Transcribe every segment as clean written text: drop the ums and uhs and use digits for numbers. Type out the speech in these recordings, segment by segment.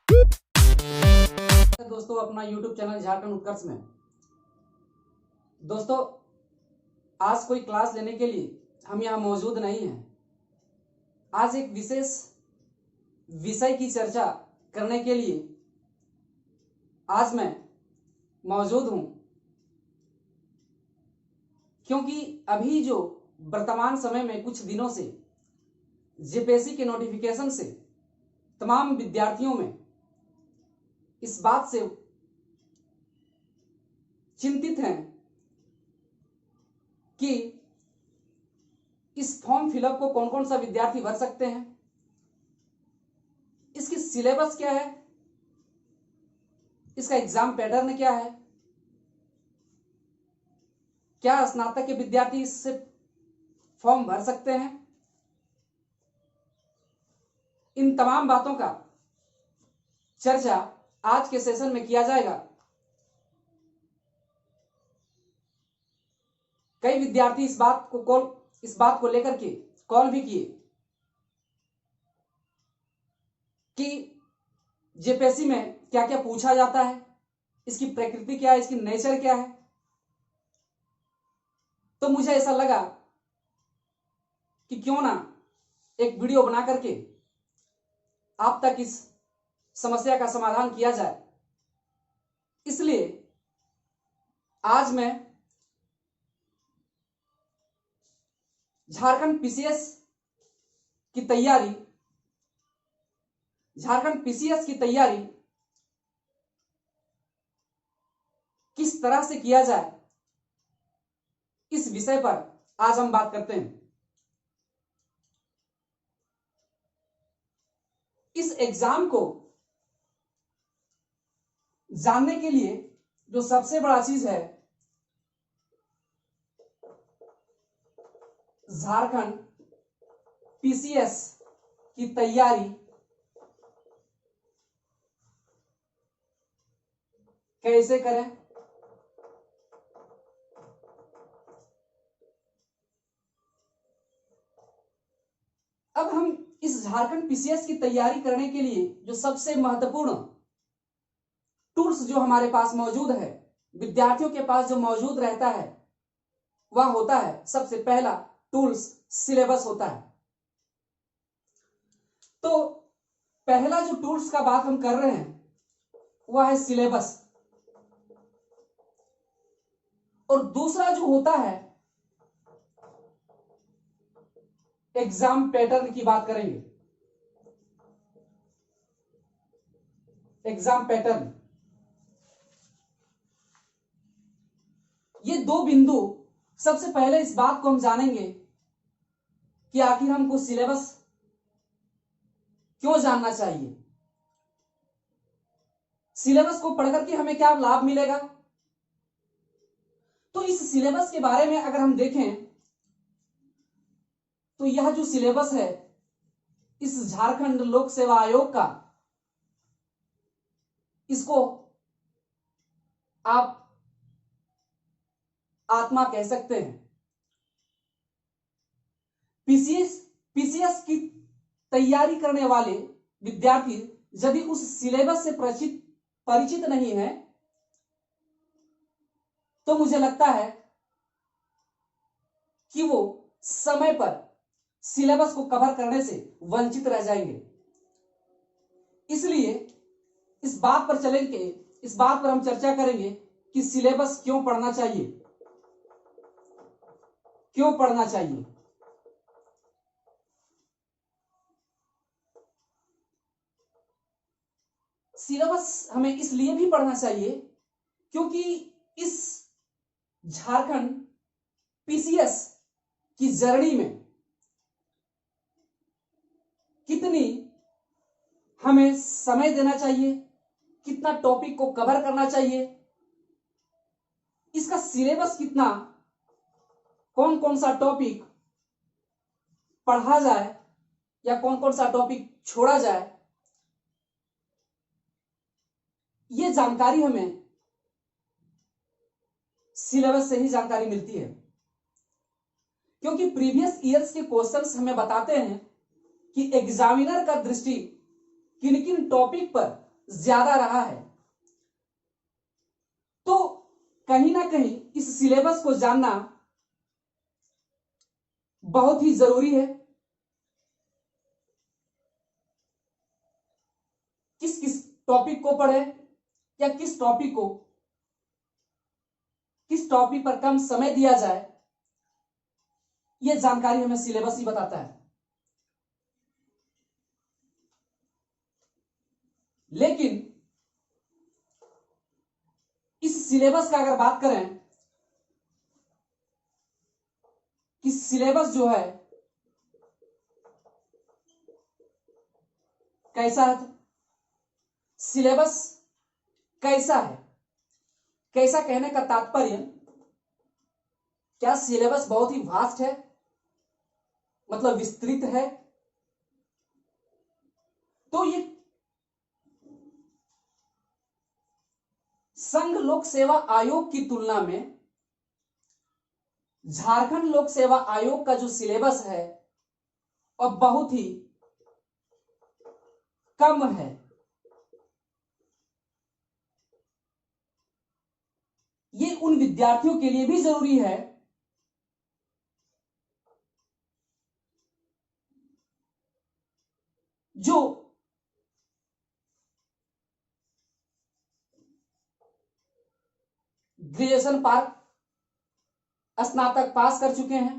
दोस्तों अपना YouTube channel Jharkhand उत्कर्ष में दोस्तों आज कोई क्लास लेने के लिए हम यहाँ मौजूद नहीं हैं। आज एक विशेष विषय की चर्चा करने के लिए आज मैं मौजूद हूँ, क्योंकि अभी जो वर्तमान समय में कुछ दिनों से जेपीएससी के नोटिफिकेशन से तमाम विद्यार्थियों में इस बात से चिंतित हैं कि इस फॉर्म फिलअप को कौन कौन सा विद्यार्थी भर सकते हैं, इसकी सिलेबस क्या है, इसका एग्जाम पैटर्न क्या है, क्या स्नातक के विद्यार्थी इससे फॉर्म भर सकते हैं। इन तमाम बातों का चर्चा आज के सेशन में किया जाएगा। कई विद्यार्थी इस बात को लेकर के कॉल भी किए कि जेपीएससी में क्या क्या पूछा जाता है, इसकी प्रकृति क्या है, इसकी नेचर क्या है। तो मुझे ऐसा लगा कि क्यों ना एक वीडियो बना करके आप तक इस समस्या का समाधान किया जाए। इसलिए आज मैं झारखंड पीसीएस की तैयारी किस तरह से किया जाए, इस विषय पर आज हम बात करते हैं। इस एग्जाम को जानने के लिए जो सबसे बड़ा चीज है, झारखंड पीसीएस की तैयारी कैसे करें। अब हम इस झारखंड पीसीएस की तैयारी करने के लिए जो सबसे महत्वपूर्ण टूल्स जो हमारे पास मौजूद है, विद्यार्थियों के पास जो मौजूद रहता है, वह होता है सबसे पहला टूल्स सिलेबस होता है। तो पहला जो टूल्स का बात हम कर रहे हैं वह है सिलेबस, और दूसरा जो होता है एग्जाम पैटर्न की बात करेंगे। एग्जाम पैटर्न, ये दो बिंदु सबसे पहले इस बात को हम जानेंगे कि आखिर हमको सिलेबस क्यों जानना चाहिए, सिलेबस को पढ़कर के हमें क्या लाभ मिलेगा। तो इस सिलेबस के बारे में अगर हम देखें तो यह जो सिलेबस है इस झारखंड लोक सेवा आयोग का, इसको आप आत्मा कह सकते हैं। पीसीएस की तैयारी करने वाले विद्यार्थी यदि उस सिलेबस से परिचित नहीं है तो मुझे लगता है कि वो समय पर सिलेबस को कवर करने से वंचित रह जाएंगे। इसलिए इस बात पर हम चर्चा करेंगे कि सिलेबस क्यों पढ़ना चाहिए। सिलेबस हमें इसलिए भी पढ़ना चाहिए क्योंकि इस झारखंड पीसीएस की जर्नी में कितनी हमें समय देना चाहिए, कितना टॉपिक को कवर करना चाहिए, इसका सिलेबस कितना, कौन कौन सा टॉपिक पढ़ा जाए या कौन कौन सा टॉपिक छोड़ा जाए, ये जानकारी हमें सिलेबस से ही जानकारी मिलती है। क्योंकि प्रीवियस ईयर्स के क्वेश्चंस हमें बताते हैं कि एग्जामिनर का दृष्टि किन किन टॉपिक पर ज्यादा रहा है। तो कहीं ना कहीं इस सिलेबस को जानना बहुत ही जरूरी है। किस किस टॉपिक को पढ़े या किस टॉपिक पर कम समय दिया जाए, यह जानकारी हमें सिलेबस ही बताता है। लेकिन इस सिलेबस का अगर बात करें कि सिलेबस जो है कैसा है, तो सिलेबस कैसा है, कैसा कहने का तात्पर्य, क्या सिलेबस बहुत ही वास्ट है, मतलब विस्तृत है? तो ये संघ लोक सेवा आयोग की तुलना में झारखंड लोक सेवा आयोग का जो सिलेबस है और बहुत ही कम है। ये उन विद्यार्थियों के लिए भी जरूरी है जो ग्रेजुएशन पार स्नातक पास कर चुके हैं।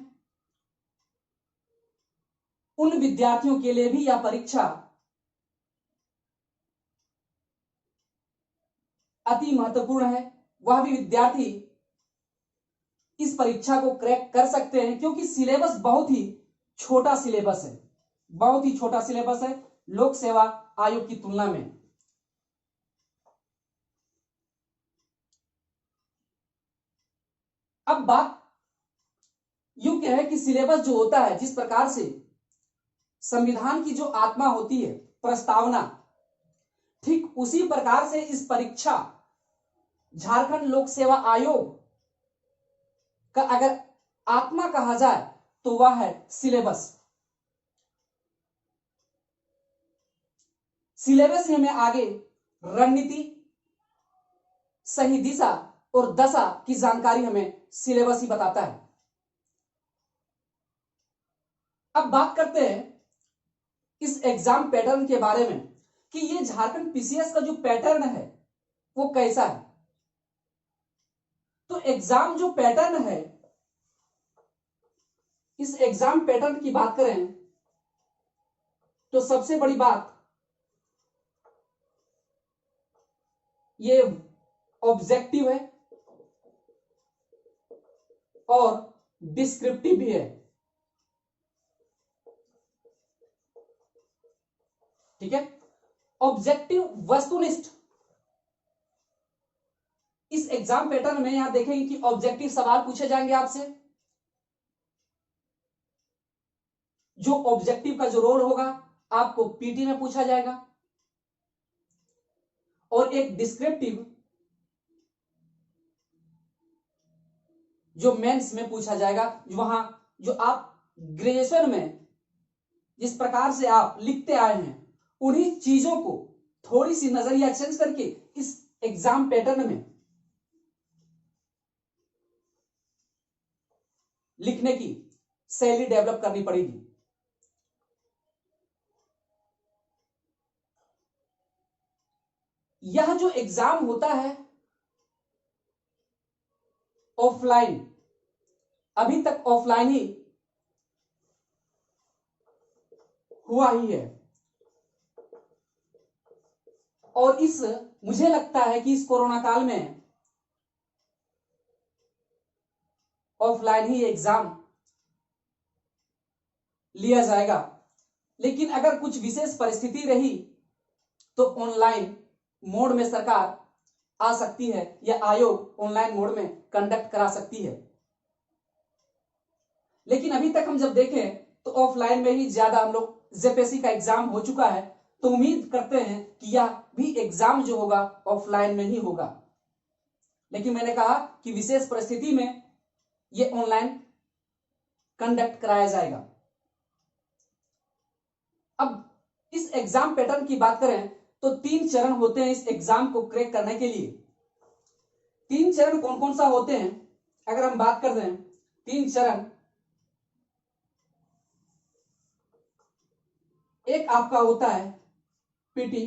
उन विद्यार्थियों के लिए भी यह परीक्षा अति महत्वपूर्ण है। वह भी विद्यार्थी इस परीक्षा को क्रैक कर सकते हैं क्योंकि सिलेबस बहुत ही छोटा सिलेबस है, बहुत ही छोटा सिलेबस है लोक सेवा आयोग की तुलना में। अब बात यूं क्या है कि सिलेबस जो होता है, जिस प्रकार से संविधान की जो आत्मा होती है प्रस्तावना, ठीक उसी प्रकार से इस परीक्षा झारखंड लोक सेवा आयोग का अगर आत्मा कहा जाए तो वह है सिलेबस। सिलेबस ही हमें आगे रणनीति, सही दिशा और दशा की जानकारी हमें सिलेबस ही बताता है। अब बात करते हैं इस एग्जाम पैटर्न के बारे में कि ये झारखंड पीसीएस का जो पैटर्न है वो कैसा है। तो एग्जाम जो पैटर्न है, इस एग्जाम पैटर्न की बात करें तो सबसे बड़ी बात ये ऑब्जेक्टिव है और डिस्क्रिप्टिव भी है। ठीक है, ऑब्जेक्टिव वस्तुनिष्ठ। इस एग्जाम पैटर्न में यहां देखेंगे कि ऑब्जेक्टिव सवाल पूछे जाएंगे आपसे। जो ऑब्जेक्टिव का जो रोल होगा आपको पीटी में पूछा जाएगा, और एक डिस्क्रिप्टिव जो मेंस में पूछा जाएगा, वहां जो आप ग्रेजुएशन में जिस प्रकार से आप लिखते आए हैं उन्हीं चीजों को थोड़ी सी नजरिया चेंज करके इस एग्जाम पैटर्न में लिखने की शैली डेवलप करनी पड़ेगी। यह जो एग्जाम होता है ऑफलाइन, अभी तक ऑफलाइन ही हुआ ही है, और इस मुझे लगता है कि इस कोरोना काल में ऑफलाइन ही एग्जाम लिया जाएगा। लेकिन अगर कुछ विशेष परिस्थिति रही तो ऑनलाइन मोड में सरकार आ सकती है या आयोग ऑनलाइन मोड में कंडक्ट करा सकती है। लेकिन अभी तक हम जब देखें तो ऑफलाइन में ही ज्यादा हम लोग जेपीएससी का एग्जाम हो चुका है, तो उम्मीद करते हैं कि यह भी एग्जाम जो होगा ऑफलाइन में ही होगा। लेकिन मैंने कहा कि विशेष परिस्थिति में यह ऑनलाइन कंडक्ट कराया जाएगा। अब इस एग्जाम पैटर्न की बात करें तो 3 चरण होते हैं इस एग्जाम को क्रैक करने के लिए। 3 चरण कौन कौन सा होते हैं अगर हम बात करते हैं? 3 चरण, एक आपका होता है पीटी,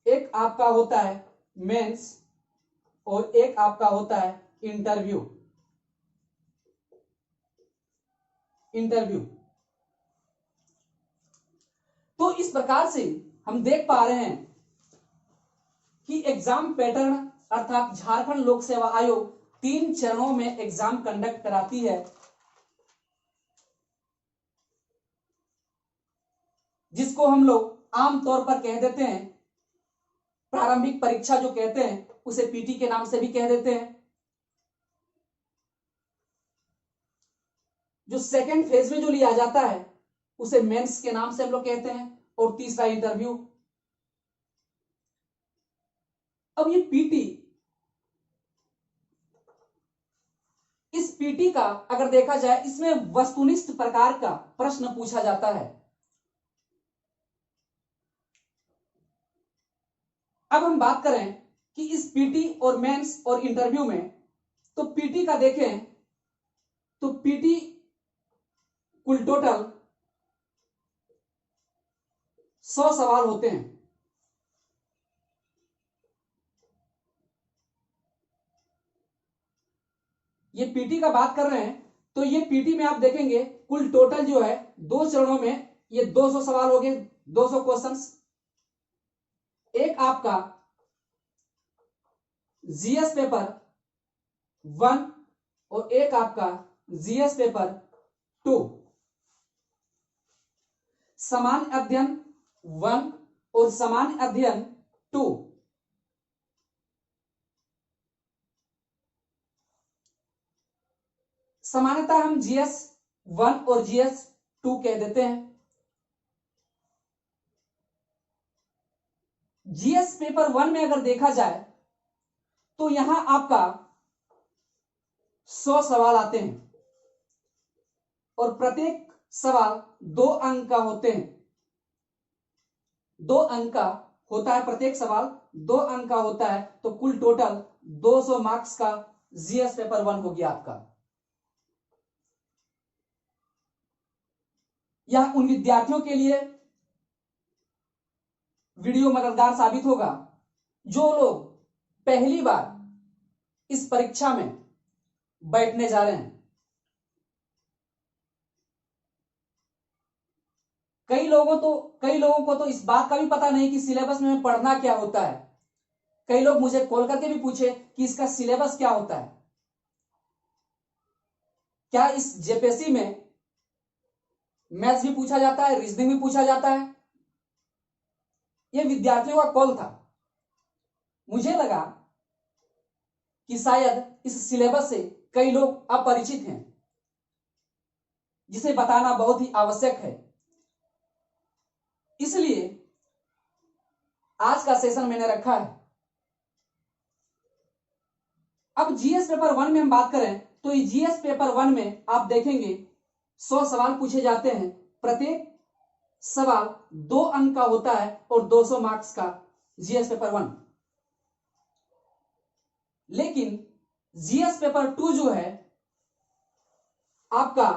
एक आपका होता है मेंस, और एक आपका होता है इंटरव्यू। तो इस प्रकार से हम देख पा रहे हैं कि एग्जाम पैटर्न अर्थात झारखंड लोक सेवा आयोग 3 चरणों में एग्जाम कंडक्ट कराती है, जिसको हम लोग आमतौर पर कह देते हैं प्रारंभिक परीक्षा, जो कहते हैं उसे पीटी के नाम से भी कह देते हैं। जो सेकंड फेज में जो लिया जाता है उसे मेंस के नाम से हम लोग कहते हैं, और तीसरा इंटरव्यू। अब ये पीटी, इस पीटी का अगर देखा जाए इसमें वस्तुनिष्ठ प्रकार का प्रश्न पूछा जाता है। अब हम बात करें कि इस पीटी और मेंस और इंटरव्यू में, तो पीटी का देखें तो पीटी कुल टोटल 100 सवाल होते हैं। ये पीटी का बात कर रहे हैं तो ये पीटी में आप देखेंगे कुल टोटल जो है 2 चरणों में ये 200 सवाल हो गए, 200 क्वेश्चंस। एक आपका जीएस पेपर 1 और एक आपका जीएस पेपर 2। सामान्य अध्ययन 1 और सामान्य अध्ययन 2। सामान्यतः हम जीएस 1 और जीएस 2 कह देते हैं। जीएस पेपर 1 में अगर देखा जाए तो यहां आपका 100 सवाल आते हैं और प्रत्येक सवाल 2 अंक का होते हैं। 2 अंक का होता है, प्रत्येक सवाल 2 अंक का होता है, तो कुल टोटल 200 मार्क्स का जीएस पेपर 1 हो गया आपका। यह उन विद्यार्थियों के लिए वीडियो मददगार साबित होगा जो लोग पहली बार इस परीक्षा में बैठने जा रहे हैं। कई लोगों को तो इस बात का भी पता नहीं कि सिलेबस में पढ़ना क्या होता है। कई लोग मुझे कॉल करके भी पूछे कि इसका सिलेबस क्या होता है, क्या इस जेपीएससी में मैथ्स भी पूछा जाता है, रीजनिंग भी पूछा जाता है। यह विद्यार्थियों का कॉल था। मुझे लगा कि शायद इस सिलेबस से कई लोग अपरिचित हैं, जिसे बताना बहुत ही आवश्यक है। इसलिए आज का सेशन मैंने रखा है। अब जीएस पेपर 1 में हम बात करें तो जीएस पेपर 1 में आप देखेंगे 100 सवाल पूछे जाते हैं। प्रत्येक सवाल 2 अंक का होता है और 200 मार्क्स का जीएस पेपर 1। लेकिन जीएस पेपर 2 जो है आपका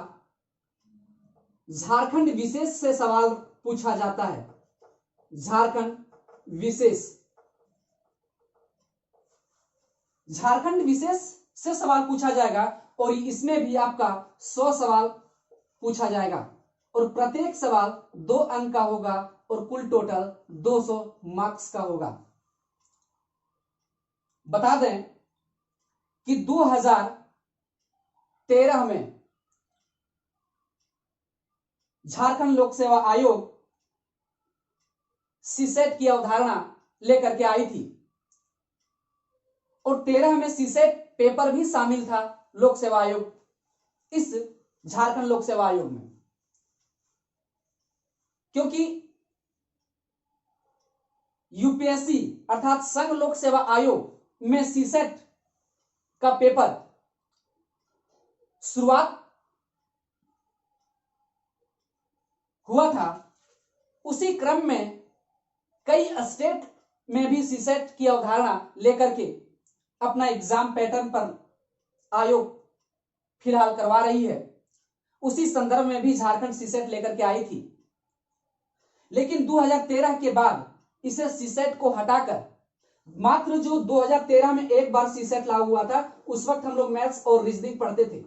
झारखंड विशेष से सवाल पूछा जाता है। झारखंड विशेष से सवाल पूछा जाएगा और इसमें भी आपका 100 सवाल पूछा जाएगा और प्रत्येक सवाल 2 अंक का होगा और कुल टोटल 200 मार्क्स का होगा। बता दें कि 2013 में झारखंड लोक सेवा आयोग सीसेट की अवधारणा लेकर के आई थी और 13 में सीसेट पेपर भी शामिल था लोक सेवा आयोग, इस झारखंड लोक सेवा आयोग में। क्योंकि यूपीएससी अर्थात संघ लोक सेवा आयोग में सीसेट का पेपर शुरुआत हुआ था, उसी क्रम में कई स्टेट में भी सीसेट की अवधारणा लेकर के अपना एग्जाम पैटर्न पर आयोग फिलहाल करवा रही है। उसी संदर्भ में भी झारखंड सीसेट लेकर के आई थी, लेकिन 2013 के बाद इसे सीसेट को हटाकर मात्र जो 2013 में एक बार सीसेट लागू हुआ था, उस वक्त हम लोग मैथ्स और रीजनिंग पढ़ते थे,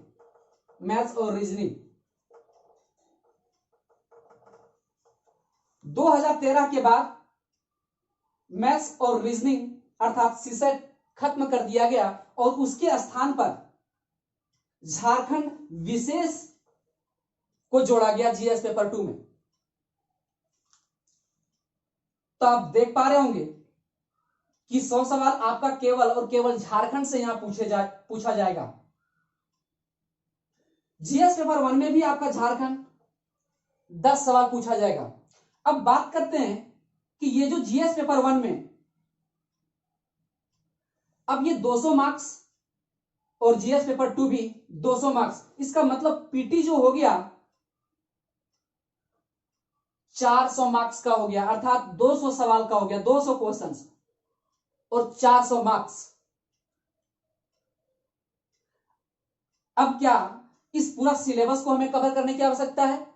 मैथ्स और रीजनिंग। 2013 के बाद मैथ्स और रीजनिंग अर्थात सीसेट खत्म कर दिया गया और उसके स्थान पर झारखंड विशेष को जोड़ा गया जीएस पेपर 2 में। तो आप देख पा रहे होंगे कि 100 सवाल आपका केवल और केवल झारखंड से यहां पूछा जाएगा। जीएस पेपर 1 में भी आपका झारखंड 10 सवाल पूछा जाएगा। अब बात करते हैं कि ये जो जीएस पेपर 1 में अब ये 200 मार्क्स और जीएस पेपर 2 भी 200 मार्क्स, इसका मतलब पीटी जो हो गया 400 मार्क्स का हो गया, अर्थात 200 सवाल का हो गया, 200 क्वेश्चंस और 400 मार्क्स। अब क्या इस पूरा सिलेबस को हमें कवर करने की आवश्यकता है?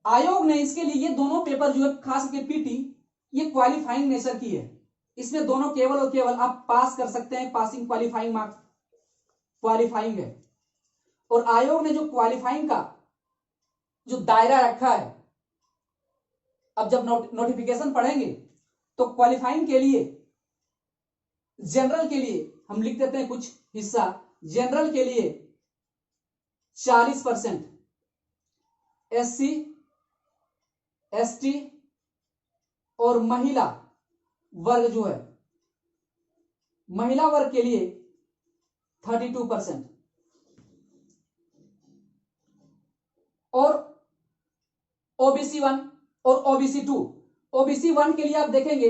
आयोग ने इसके लिए ये दोनों पेपर जो है, खास करके पीटी, ये क्वालिफाइंग नेचर की है। इसमें दोनों केवल और केवल आप पास कर सकते हैं, पासिंग क्वालिफाइंग मार्क्स क्वालिफाइंग है। और आयोग ने जो क्वालिफाइंग का जो दायरा रखा है, अब जब नोटिफिकेशन पढ़ेंगे तो क्वालिफाइंग के लिए, जनरल के लिए हम लिख देते हैं कुछ हिस्सा, जनरल के लिए 40%, एससी एसटी और महिला वर्ग जो है, महिला वर्ग के लिए 32% और ओबीसी 1 और ओबीसी 2। ओबीसी 1 के लिए आप देखेंगे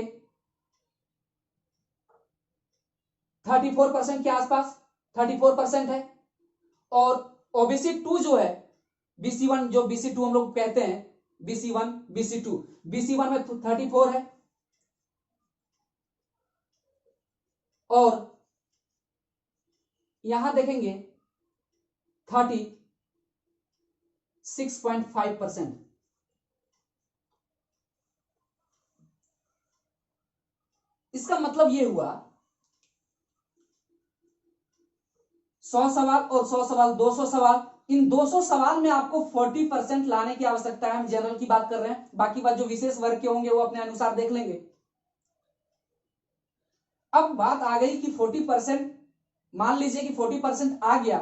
34% के आसपास, 34% है। और ओबीसी 2 जो है, बीसी 1 जो बीसी 2 हम लोग कहते हैं, बीसी 1 बीसी 2, बीसी 1 में 34 है और यहां देखेंगे 36.5%। इसका मतलब यह हुआ 100 सवाल और 100 सवाल 200 सवाल, इन 200 सवाल में आपको 40% लाने की आवश्यकता है। हम जनरल की बात कर रहे हैं, बाकी बात जो विशेष वर्ग के होंगे वो अपने अनुसार देख लेंगे। अब बात आ गई कि 40%, मान लीजिए कि 40% आ गया,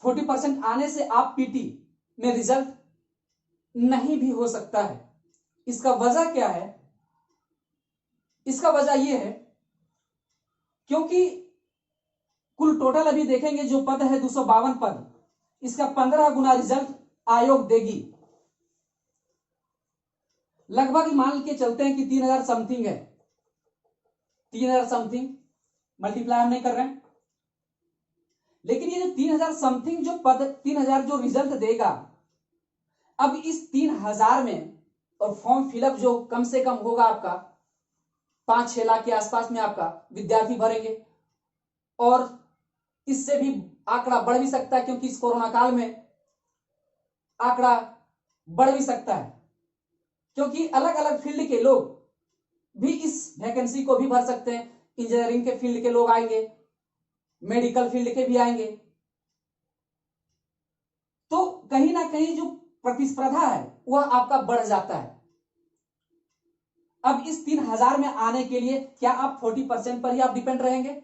40% आने से आप पीटी में रिजल्ट नहीं भी हो सकता है। इसका वजह क्या है? इसका वजह यह है क्योंकि कुल टोटल अभी देखेंगे जो पद है 252 पद, इसका 15 गुना रिजल्ट आयोग देगी। लगभग मान के चलते हैं कि 3000 समथिंग है, 3000 समथिंग, मल्टीप्लाई हम नहीं कर रहे हैं, लेकिन ये जो 3000 समथिंग जो पद, 3000 जो रिजल्ट देगा, अब इस 3000 में और फॉर्म फिलअप जो कम से कम होगा आपका 5-6 लाख के आसपास में आपका विद्यार्थी भरेंगे और इससे भी आंकड़ा बढ़ भी सकता है, क्योंकि इस कोरोना काल में आंकड़ा बढ़ भी सकता है, क्योंकि अलग अलग फील्ड के लोग भी इस वैकेंसी को भी भर सकते हैं। इंजीनियरिंग के फील्ड के लोग आएंगे, मेडिकल फील्ड के भी आएंगे, तो कहीं ना कहीं जो प्रतिस्पर्धा है वह आपका बढ़ जाता है। अब इस 3000 में आने के लिए क्या आप 40% पर ही आप डिपेंड रहेंगे?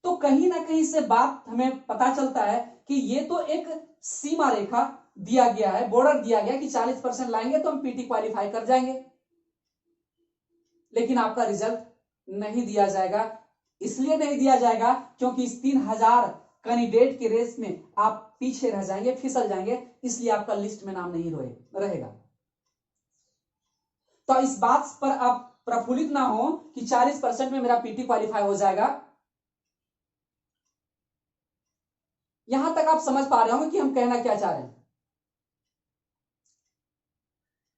तो कहीं ना कहीं से बात हमें पता चलता है कि ये तो एक सीमा रेखा दिया गया है, बॉर्डर दिया गया कि 40% लाएंगे तो हम पीटी क्वालिफाई कर जाएंगे, लेकिन आपका रिजल्ट नहीं दिया जाएगा। इसलिए नहीं दिया जाएगा क्योंकि इस 3000 कैंडिडेट के रेस में आप पीछे रह जाएंगे, फिसल जाएंगे, इसलिए आपका लिस्ट में नाम नहीं रहेगा। तो इस बात पर आप प्रफुल्लित ना हो कि 40% में मेरा पीटी क्वालिफाई हो जाएगा। यहां तक आप समझ पा रहे होंगे कि हम कहना क्या चाह रहे हैं।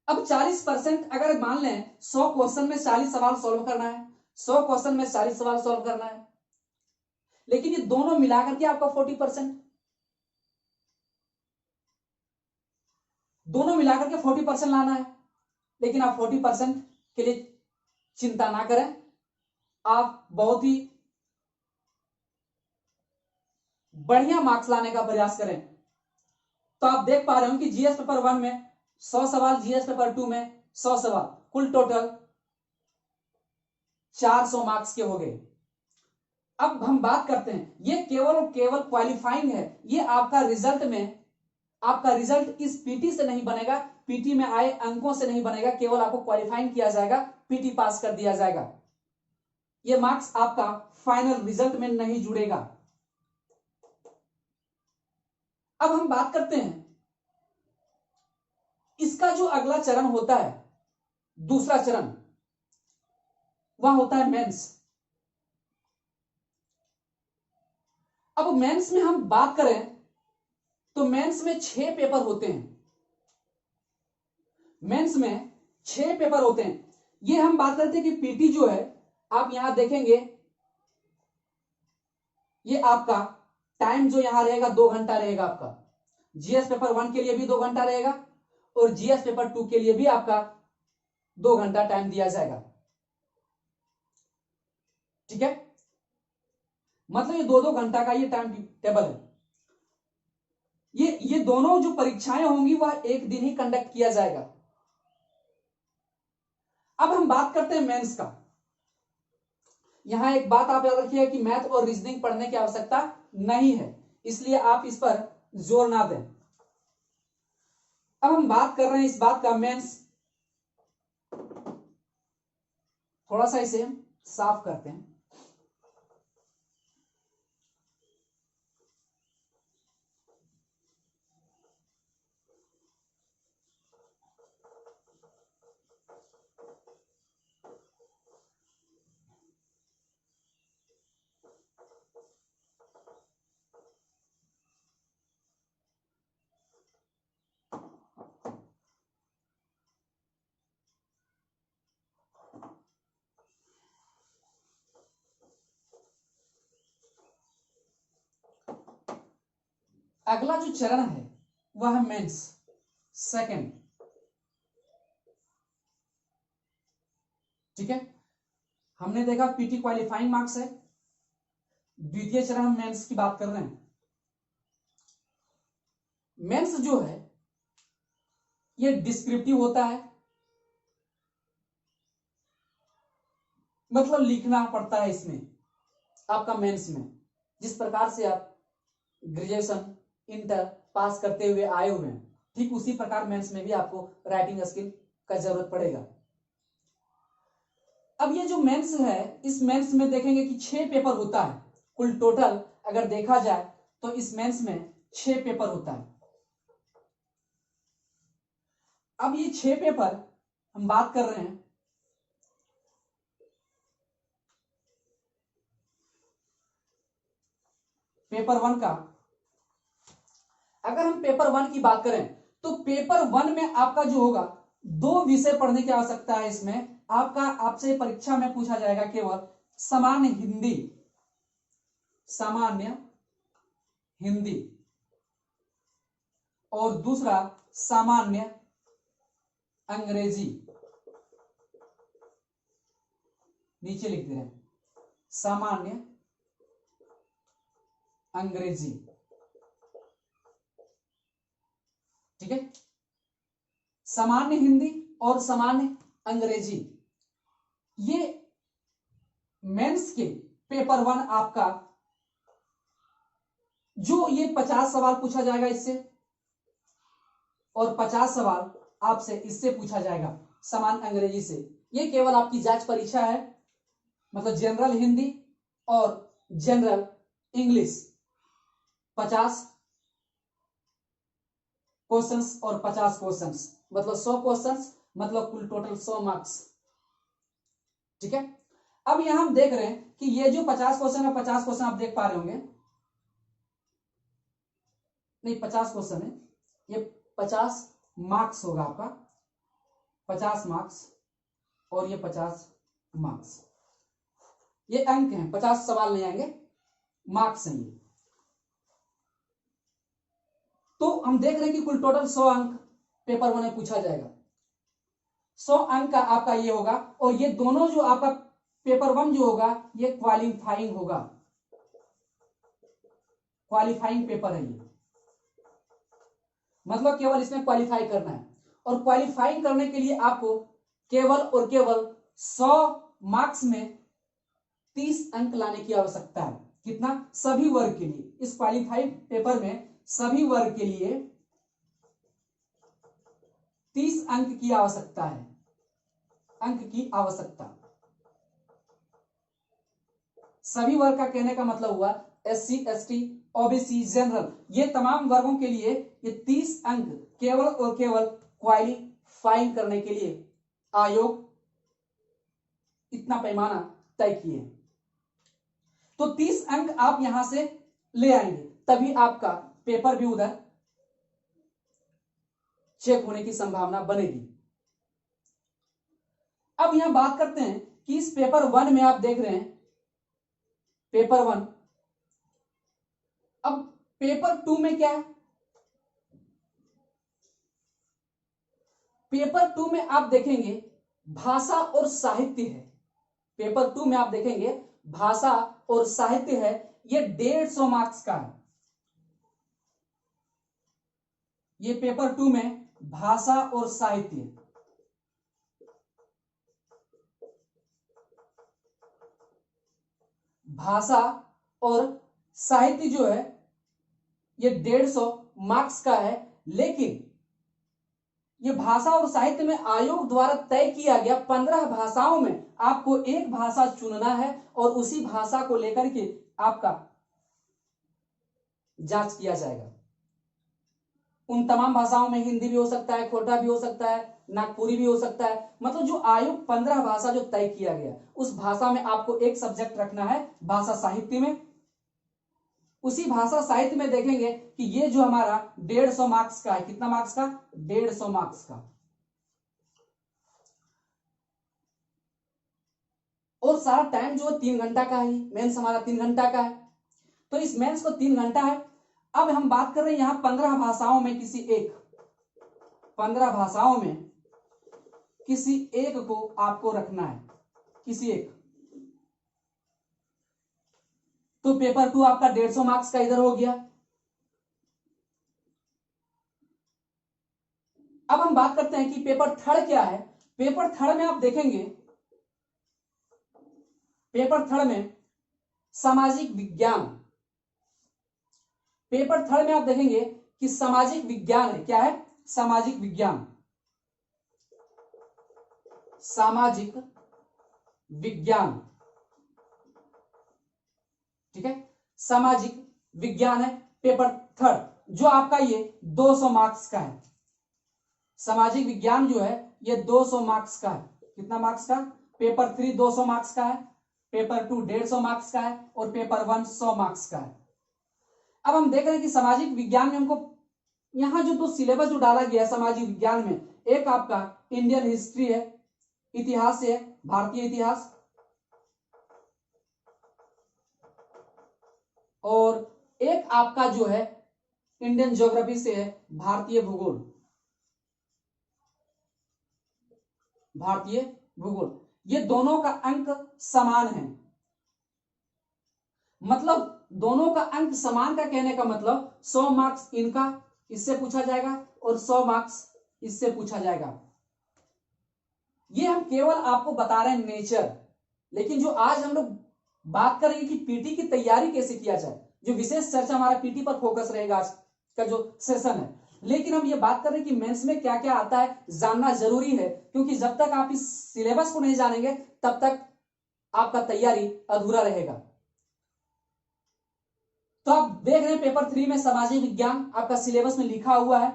अब 40% अगर मान लें 100 क्वेश्चन में 40 सवाल सॉल्व करना है, 100 क्वेश्चन में 40 सवाल सॉल्व करना है, लेकिन ये दोनों मिलाकर के आपका 40%, दोनों मिलाकर के 40% लाना है। लेकिन आप 40% के लिए चिंता ना करें, आप बहुत ही बढ़िया मार्क्स लाने का प्रयास करें। तो आप देख पा रहे हो कि जीएस पेपर 1 में 100 सवाल, जीएस पेपर 2 में 100 सवाल, कुल टोटल 400 मार्क्स के हो गए। अब हम बात करते हैं, ये केवल और केवल क्वालिफाइंग है, ये आपका रिजल्ट में, आपका रिजल्ट इस पीटी से नहीं बनेगा, पीटी में आए अंकों से नहीं बनेगा, केवल आपको क्वालिफाइंग किया जाएगा, पीटी पास कर दिया जाएगा। ये मार्क्स आपका फाइनल रिजल्ट में नहीं जुड़ेगा। अब हम बात करते हैं इसका जो अगला चरण होता है, दूसरा चरण, वह होता है मेंस। अब मेंस में हम बात करें तो मेंस में 6 पेपर होते हैं, मेंस में 6 पेपर होते हैं। ये हम बात करते हैं कि पीटी जो है, आप यहां देखेंगे ये आपका टाइम जो यहां रहेगा 2 घंटा रहेगा आपका। जीएस पेपर 1 के लिए भी 2 घंटा रहेगा और जीएस पेपर 2 के लिए भी आपका 2 घंटा टाइम दिया जाएगा। ठीक है, मतलब ये 2-2 घंटा का ये टाइम टेबल है। ये दोनों जो परीक्षाएं होंगी वह एक दिन ही कंडक्ट किया जाएगा। अब हम बात करते हैं मेंस का। यहां एक बात आप याद रखिए कि मैथ और रीजनिंग पढ़ने की आवश्यकता नहीं है, इसलिए आप इस पर जोर ना दें। अब हम बात कर रहे हैं इस बात का, मेंस, थोड़ा सा इसे साफ करते हैं। अगला जो चरण है वह है मेंस सेकंड। ठीक है, हमने देखा पीटी क्वालिफाइंग मार्क्स है, द्वितीय चरण हम मेंस की बात कर रहे हैं। मेंस जो है ये डिस्क्रिप्टिव होता है, मतलब लिखना पड़ता है इसमें आपका मेंस में। जिस प्रकार से आप ग्रेजुएशन इंटर पास करते हुए आए हुए हैं, ठीक उसी प्रकार मेंस में भी आपको राइटिंग स्किल का जरूरत पड़ेगा। अब ये जो मेंस है, इस मेंस में देखेंगे कि 6 पेपर होता है, कुल टोटल अगर देखा जाए तो इस मेंस में 6 पेपर होता है। अब ये 6 पेपर हम बात कर रहे हैं, पेपर 1 का। अगर हम पेपर 1 की बात करें तो पेपर 1 में आपका जो होगा 2 विषय पढ़ने की आवश्यकता है। इसमें आपका, आपसे परीक्षा में पूछा जाएगा केवल सामान्य हिंदी, सामान्य हिंदी, और दूसरा सामान्य अंग्रेजी। नीचे लिख दे रहे हैं सामान्य अंग्रेजी। ठीक है, सामान्य हिंदी और सामान्य अंग्रेजी, ये मेंस के पेपर 1 आपका, जो ये 50 सवाल पूछा जाएगा इससे, और 50 सवाल आपसे इससे पूछा जाएगा सामान्य अंग्रेजी से। ये केवल आपकी जांच परीक्षा है, मतलब जनरल हिंदी और जनरल इंग्लिश, 50 क्वेश्चंस और 50 क्वेश्चंस, मतलब 100 क्वेश्चंस, मतलब कुल टोटल 100 मार्क्स। ठीक है, अब यहां हम देख रहे हैं कि ये जो 50 क्वेश्चन है, 50 क्वेश्चन आप देख पा रहे होंगे, नहीं 50 क्वेश्चन है, ये 50 मार्क्स होगा आपका, 50 मार्क्स और ये 50 मार्क्स, ये अंक हैं, 50 सवाल नहीं आएंगे, मार्क्स हैं ये। तो हम देख रहे हैं कि कुल टोटल 100 अंक पेपर 1 में पूछा जाएगा, 100 अंक का आपका ये होगा, और ये दोनों जो आपका पेपर 1 जो होगा ये क्वालिफाइंग होगा, क्वालिफाइंग पेपर है ये, मतलब केवल इसमें क्वालिफाई करना है, और क्वालिफाइंग करने के लिए आपको केवल और केवल 100 मार्क्स में 30 अंक लाने की आवश्यकता है। कितना? सभी वर्ग के लिए, इस क्वालिफाइड पेपर में सभी वर्ग के लिए 30 अंक की आवश्यकता है, अंक की आवश्यकता। सभी वर्ग का कहने का मतलब हुआ SC ST OBC जनरल, ये तमाम वर्गों के लिए ये 30 अंक केवल और केवल क्वालिफाइंग करने के लिए आयोग इतना पैमाना तय किए। तो 30 अंक आप यहां से ले आएंगे, तभी आपका पेपर भी उधर चेक होने की संभावना बनेगी। अब यहां बात करते हैं कि इस पेपर 1 में आप देख रहे हैं, पेपर 1, अब पेपर 2 में क्या है? पेपर 2 में आप देखेंगे भाषा और साहित्य है, पेपर 2 में आप देखेंगे भाषा और साहित्य है, ये 150 मार्क्स का है। ये पेपर 2 में भाषा और साहित्य, भाषा और साहित्य जो है ये 150 मार्क्स का है, लेकिन ये भाषा और साहित्य में आयोग द्वारा तय किया गया 15 भाषाओं में आपको एक भाषा चुनना है और उसी भाषा को लेकर के आपका जांच किया जाएगा। उन तमाम भाषाओं में हिंदी भी हो सकता है, खोटा भी हो सकता है, नागपुरी भी हो सकता है, मतलब जो आयोग 15 भाषा जो तय किया गया उस भाषा में आपको एक सब्जेक्ट रखना है भाषा साहित्य में। उसी भाषा साहित्य में देखेंगे कि ये जो हमारा 150 मार्क्स का है, कितना मार्क्स का? 150 मार्क्स का, और सारा टाइम जो है 3 घंटा का है, मेंस हमारा 3 घंटा का है, तो इस मेंस को 3 घंटा है। अब हम बात कर रहे हैं यहां 15 भाषाओं में किसी एक, 15 भाषाओं में किसी एक को आपको रखना है, किसी एक। तो पेपर 2 आपका 150 मार्क्स का इधर हो गया। अब हम बात करते हैं कि पेपर 3 क्या है। पेपर 3 में आप देखेंगे, पेपर 3 में सामाजिक विज्ञान, पेपर 3 में आप देखेंगे कि सामाजिक विज्ञान है, क्या है? सामाजिक विज्ञान, सामाजिक विज्ञान, ठीक है, सामाजिक विज्ञान है पेपर 3, जो आपका ये 200 मार्क्स का है। सामाजिक विज्ञान जो है ये 200 मार्क्स का है। कितना मार्क्स का? पेपर 3 200 मार्क्स का है, पेपर 2 150 मार्क्स का है, और पेपर 1 100 मार्क्स का है। अब हम देख रहे हैं कि सामाजिक विज्ञान में हमको यहां जो 2 सिलेबस जो डाला गया है सामाजिक विज्ञान में, एक आपका इंडियन हिस्ट्री है, इतिहास है, भारतीय इतिहास, और एक आपका जो है इंडियन ज्योग्राफी से है, भारतीय भूगोल, भारतीय भूगोल। ये दोनों का अंक समान है, मतलब दोनों का अंक समान का कहने का मतलब 100 मार्क्स इनका इससे पूछा जाएगा और 100 मार्क्स इससे पूछा जाएगा। ये हम केवल आपको बता रहे हैं नेचर, लेकिन जो आज हम लोग बात करेंगे कि पीटी की तैयारी कैसे किया जाए, जो विशेष चर्चा हमारा पीटी पर फोकस रहेगा आज का जो सेशन है। लेकिन हम ये बात कर रहे हैं कि मेंस में क्या क्या आता है जानना जरूरी है, क्योंकि जब तक आप इस सिलेबस को नहीं जानेंगे तब तक आपका तैयारी अधूरा रहेगा। तो आप देख रहे हैं पेपर 3 में सामाजिक विज्ञान आपका सिलेबस में लिखा हुआ है,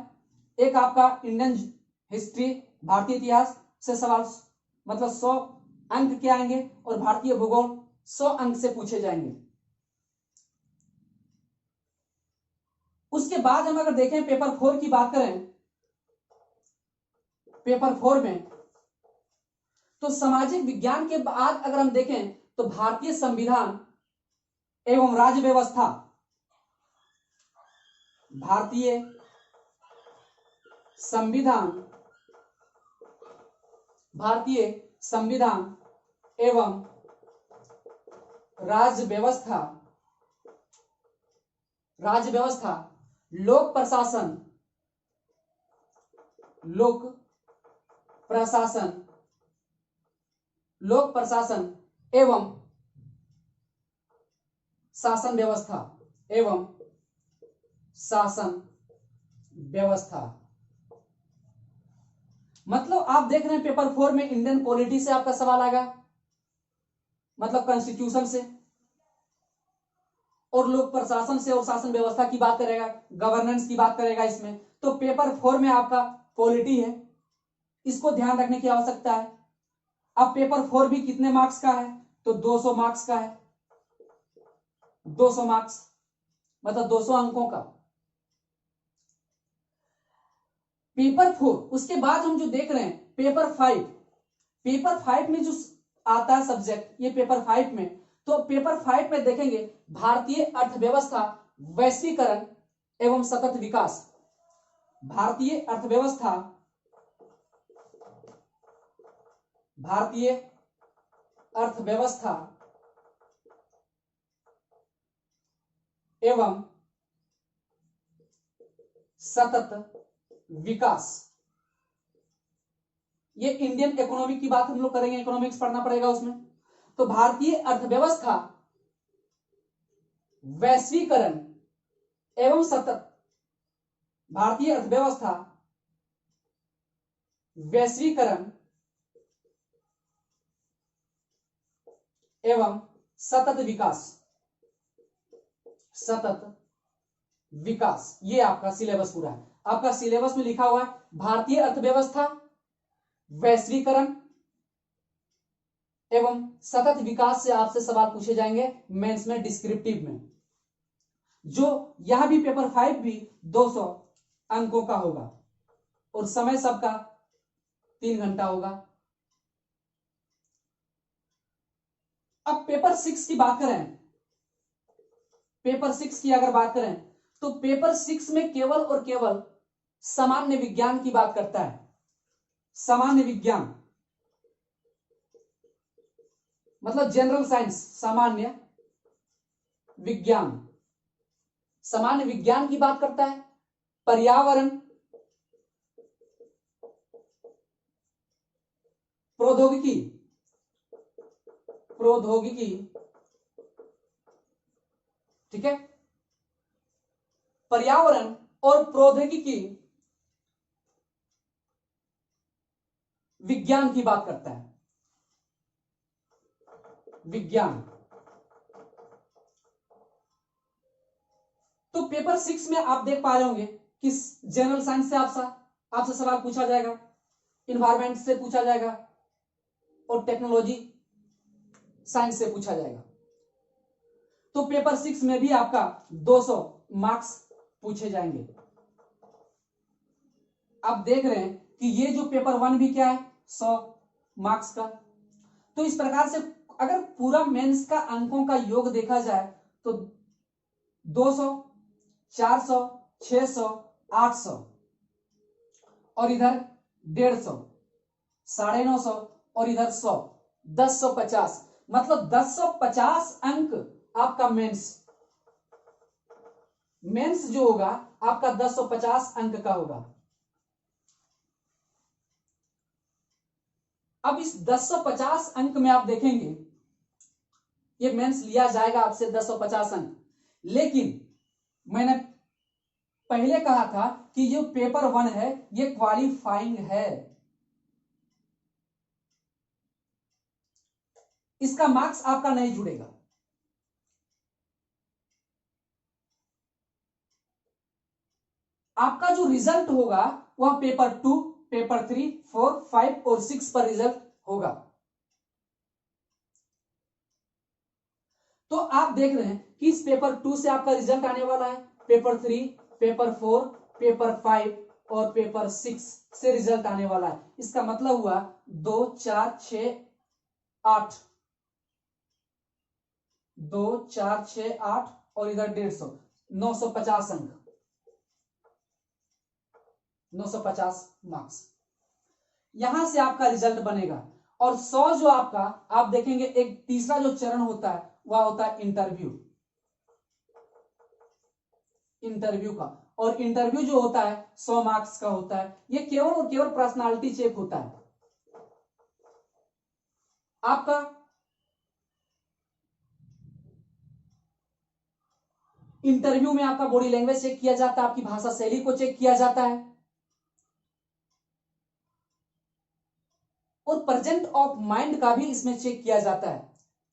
एक आपका इंडियन हिस्ट्री, भारतीय इतिहास से सवाल, मतलब 100 अंक के आएंगे, और भारतीय भूगोल 100 अंक से पूछे जाएंगे। उसके बाद हम अगर देखें पेपर 4 की बात करें, पेपर 4 में तो सामाजिक विज्ञान के बाद अगर हम देखें तो भारतीय संविधान एवं राज्य व्यवस्था, भारतीय संविधान, भारतीय संविधान एवं राज्य व्यवस्था, राज्य व्यवस्था, लोक प्रशासन, लोक प्रशासन, लोक प्रशासन एवं शासन व्यवस्था, एवं शासन व्यवस्था। मतलब आप देख रहे हैं पेपर 4 में इंडियन पॉलिटी से आपका सवाल आएगा, मतलब कॉन्स्टिट्यूशन से, और लोक प्रशासन से और शासन व्यवस्था की बात करेगा, गवर्नेंस की बात करेगा इसमें। तो पेपर 4 में आपका पॉलिटी है, इसको ध्यान रखने की आवश्यकता है। अब पेपर 4 भी कितने मार्क्स का है, तो 200 मार्क्स का है, 200 मार्क्स मतलब 200 अंकों का पेपर 4। उसके बाद हम जो देख रहे हैं पेपर 5, पेपर 5 में जो आता है सब्जेक्ट, ये पेपर 5 में, तो पेपर 5 में देखेंगे भारतीय अर्थव्यवस्था, वैश्वीकरण एवं सतत विकास, भारतीय अर्थव्यवस्था, भारतीय अर्थव्यवस्था एवं सतत विकास। ये इंडियन इकोनॉमी की बात हम लोग करेंगे, इकोनॉमिक्स पढ़ना पड़ेगा उसमें। तो भारतीय अर्थव्यवस्था, वैश्वीकरण एवं सतत, भारतीय अर्थव्यवस्था, वैश्वीकरण एवं सतत विकास, सतत विकास, ये आपका सिलेबस पूरा है। आपका सिलेबस में लिखा हुआ है भारतीय अर्थव्यवस्था, वैश्वीकरण एवं सतत विकास से आपसे सवाल पूछे जाएंगे मेंस में, डिस्क्रिप्टिव में। जो यहां भी पेपर 5 भी 200 अंकों का होगा और समय सबका 3 घंटा होगा। अब पेपर 6 की बात करें, पेपर 6 की अगर बात करें तो पेपर 6 में केवल और केवल सामान्य विज्ञान की बात करता है। सामान्य विज्ञान मतलब जनरल साइंस, सामान्य विज्ञान, सामान्य विज्ञान की बात करता है। पर्यावरण, प्रौद्योगिकी, प्रौद्योगिकी, ठीक है, पर्यावरण और प्रौद्योगिकी विज्ञान की बात करता है, विज्ञान। तो पेपर 6 में आप देख पा रहे होंगे कि जनरल साइंस से आपसे सवाल पूछा जाएगा, इन्वायरमेंट से पूछा जाएगा और टेक्नोलॉजी साइंस से पूछा जाएगा। तो पेपर 6 में भी आपका 200 मार्क्स पूछे जाएंगे। आप देख रहे हैं कि ये जो पेपर 1 भी क्या है, 100 मार्क्स का। तो इस प्रकार से अगर पूरा मेंस का अंकों का योग देखा जाए तो 200, 400, 600, 800 और इधर 150, 950 और इधर 100, 1050, मतलब 1050 अंक आपका मेंस जो होगा आपका 1050 अंक का होगा। अब इस 1050 अंक में आप देखेंगे ये मेंस लिया जाएगा आपसे 1050 अंक, लेकिन मैंने पहले कहा था कि जो पेपर 1 है ये क्वालिफाइंग है, इसका मार्क्स आपका नहीं जुड़ेगा। आपका जो रिजल्ट होगा वह पेपर 2, पेपर 3, 4, 5 और 6 पर रिजल्ट होगा। तो आप देख रहे हैं कि इस पेपर 2 से आपका रिजल्ट आने वाला है, पेपर 3, पेपर 4, पेपर 5 और पेपर 6 से रिजल्ट आने वाला है। इसका मतलब हुआ 2 4 6 8, 2 4 6 8 और इधर 150, 950 अंक, 950 मार्क्स, यहां से आपका रिजल्ट बनेगा। और 100 जो आपका, आप देखेंगे एक तीसरा जो चरण होता है वह होता है इंटरव्यू, इंटरव्यू का। और इंटरव्यू जो होता है 100 मार्क्स का होता है। यह केवल और केवल पर्सनालिटी चेक होता है आपका। इंटरव्यू में आपका बॉडी लैंग्वेज चेक किया जाता है, आपकी भाषा शैली को चेक किया जाता है, और प्रेजेंट ऑफ माइंड का भी इसमें चेक किया जाता है।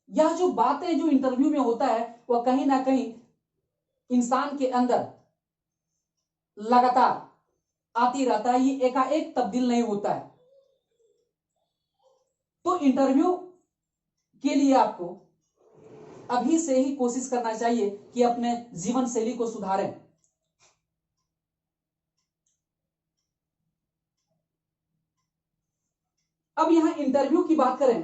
यह जो बातें जो इंटरव्यू में होता है वह कहीं ना कहीं इंसान के अंदर लगातार आती रहता है, ये एकाएक तब्दील नहीं होता है। तो इंटरव्यू के लिए आपको अभी से ही कोशिश करना चाहिए कि अपने जीवन शैली को सुधारें। अब यहां इंटरव्यू की बात करें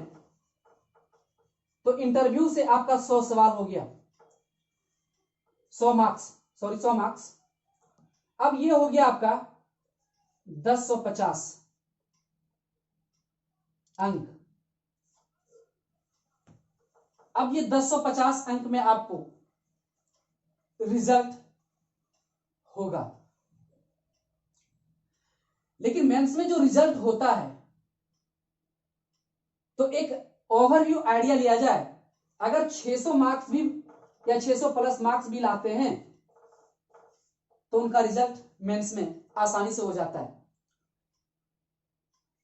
तो इंटरव्यू से आपका 100 सवाल हो गया, 100 मार्क्स, सॉरी 100 मार्क्स। अब ये हो गया आपका 1050 अंक। अब ये 1050 अंक में आपको रिजल्ट होगा। लेकिन मेंस में जो रिजल्ट होता है तो एक ओवरव्यू आइडिया लिया जाए, अगर 600 मार्क्स भी या 600 प्लस मार्क्स भी लाते हैं तो उनका रिजल्ट मेंस में आसानी से हो जाता है।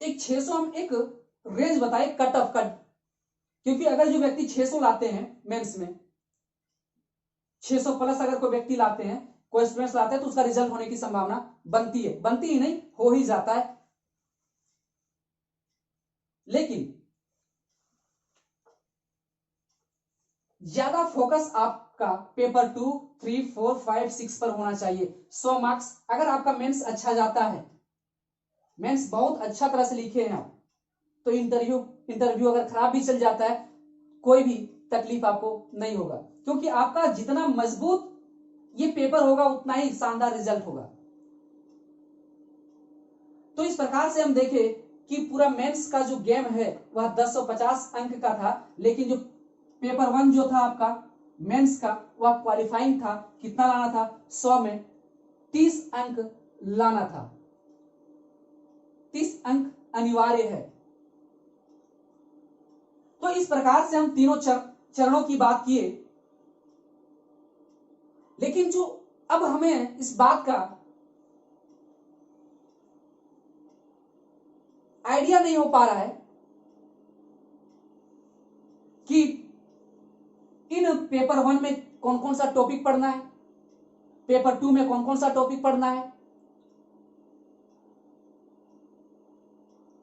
एक 600 हम एक रेंज बताए कट ऑफ कट, क्योंकि अगर जो व्यक्ति 600 लाते हैं मेंस में, 600 प्लस अगर कोई व्यक्ति लाते हैं, कोई स्टूडेंट्स लाते हैं, तो उसका रिजल्ट होने की संभावना बनती है, बनती ही नहीं, हो ही जाता है। लेकिन ज्यादा फोकस आपका पेपर 2, 3, 4, 5, 6 पर होना चाहिए। 100 मार्क्स अगर आपका मेंस अच्छा जाता है, मेंस बहुत अच्छा तरह से लिखे हैं आप, तो इंटरव्यू अगर खराब भी चल जाता है कोई भी तकलीफ आपको नहीं होगा, क्योंकि आपका जितना मजबूत ये पेपर होगा उतना ही शानदार रिजल्ट होगा। तो इस प्रकार से हम देखें कि पूरा मेंस का जो गेम है वह 1050 अंक का था, लेकिन जो पेपर 1 जो था आपका मेंस का वह क्वालिफाइंग था। कितना लाना था? 100 में 30 अंक लाना था, 30 अंक अनिवार्य है। तो इस प्रकार से हम तीनों चरणों की बात किए, लेकिन जो अब हमें इस बात का आइडिया नहीं हो पा रहा है कि इन पेपर 1 में कौन कौन सा टॉपिक पढ़ना है, पेपर 2 में कौन कौन सा टॉपिक पढ़ना है।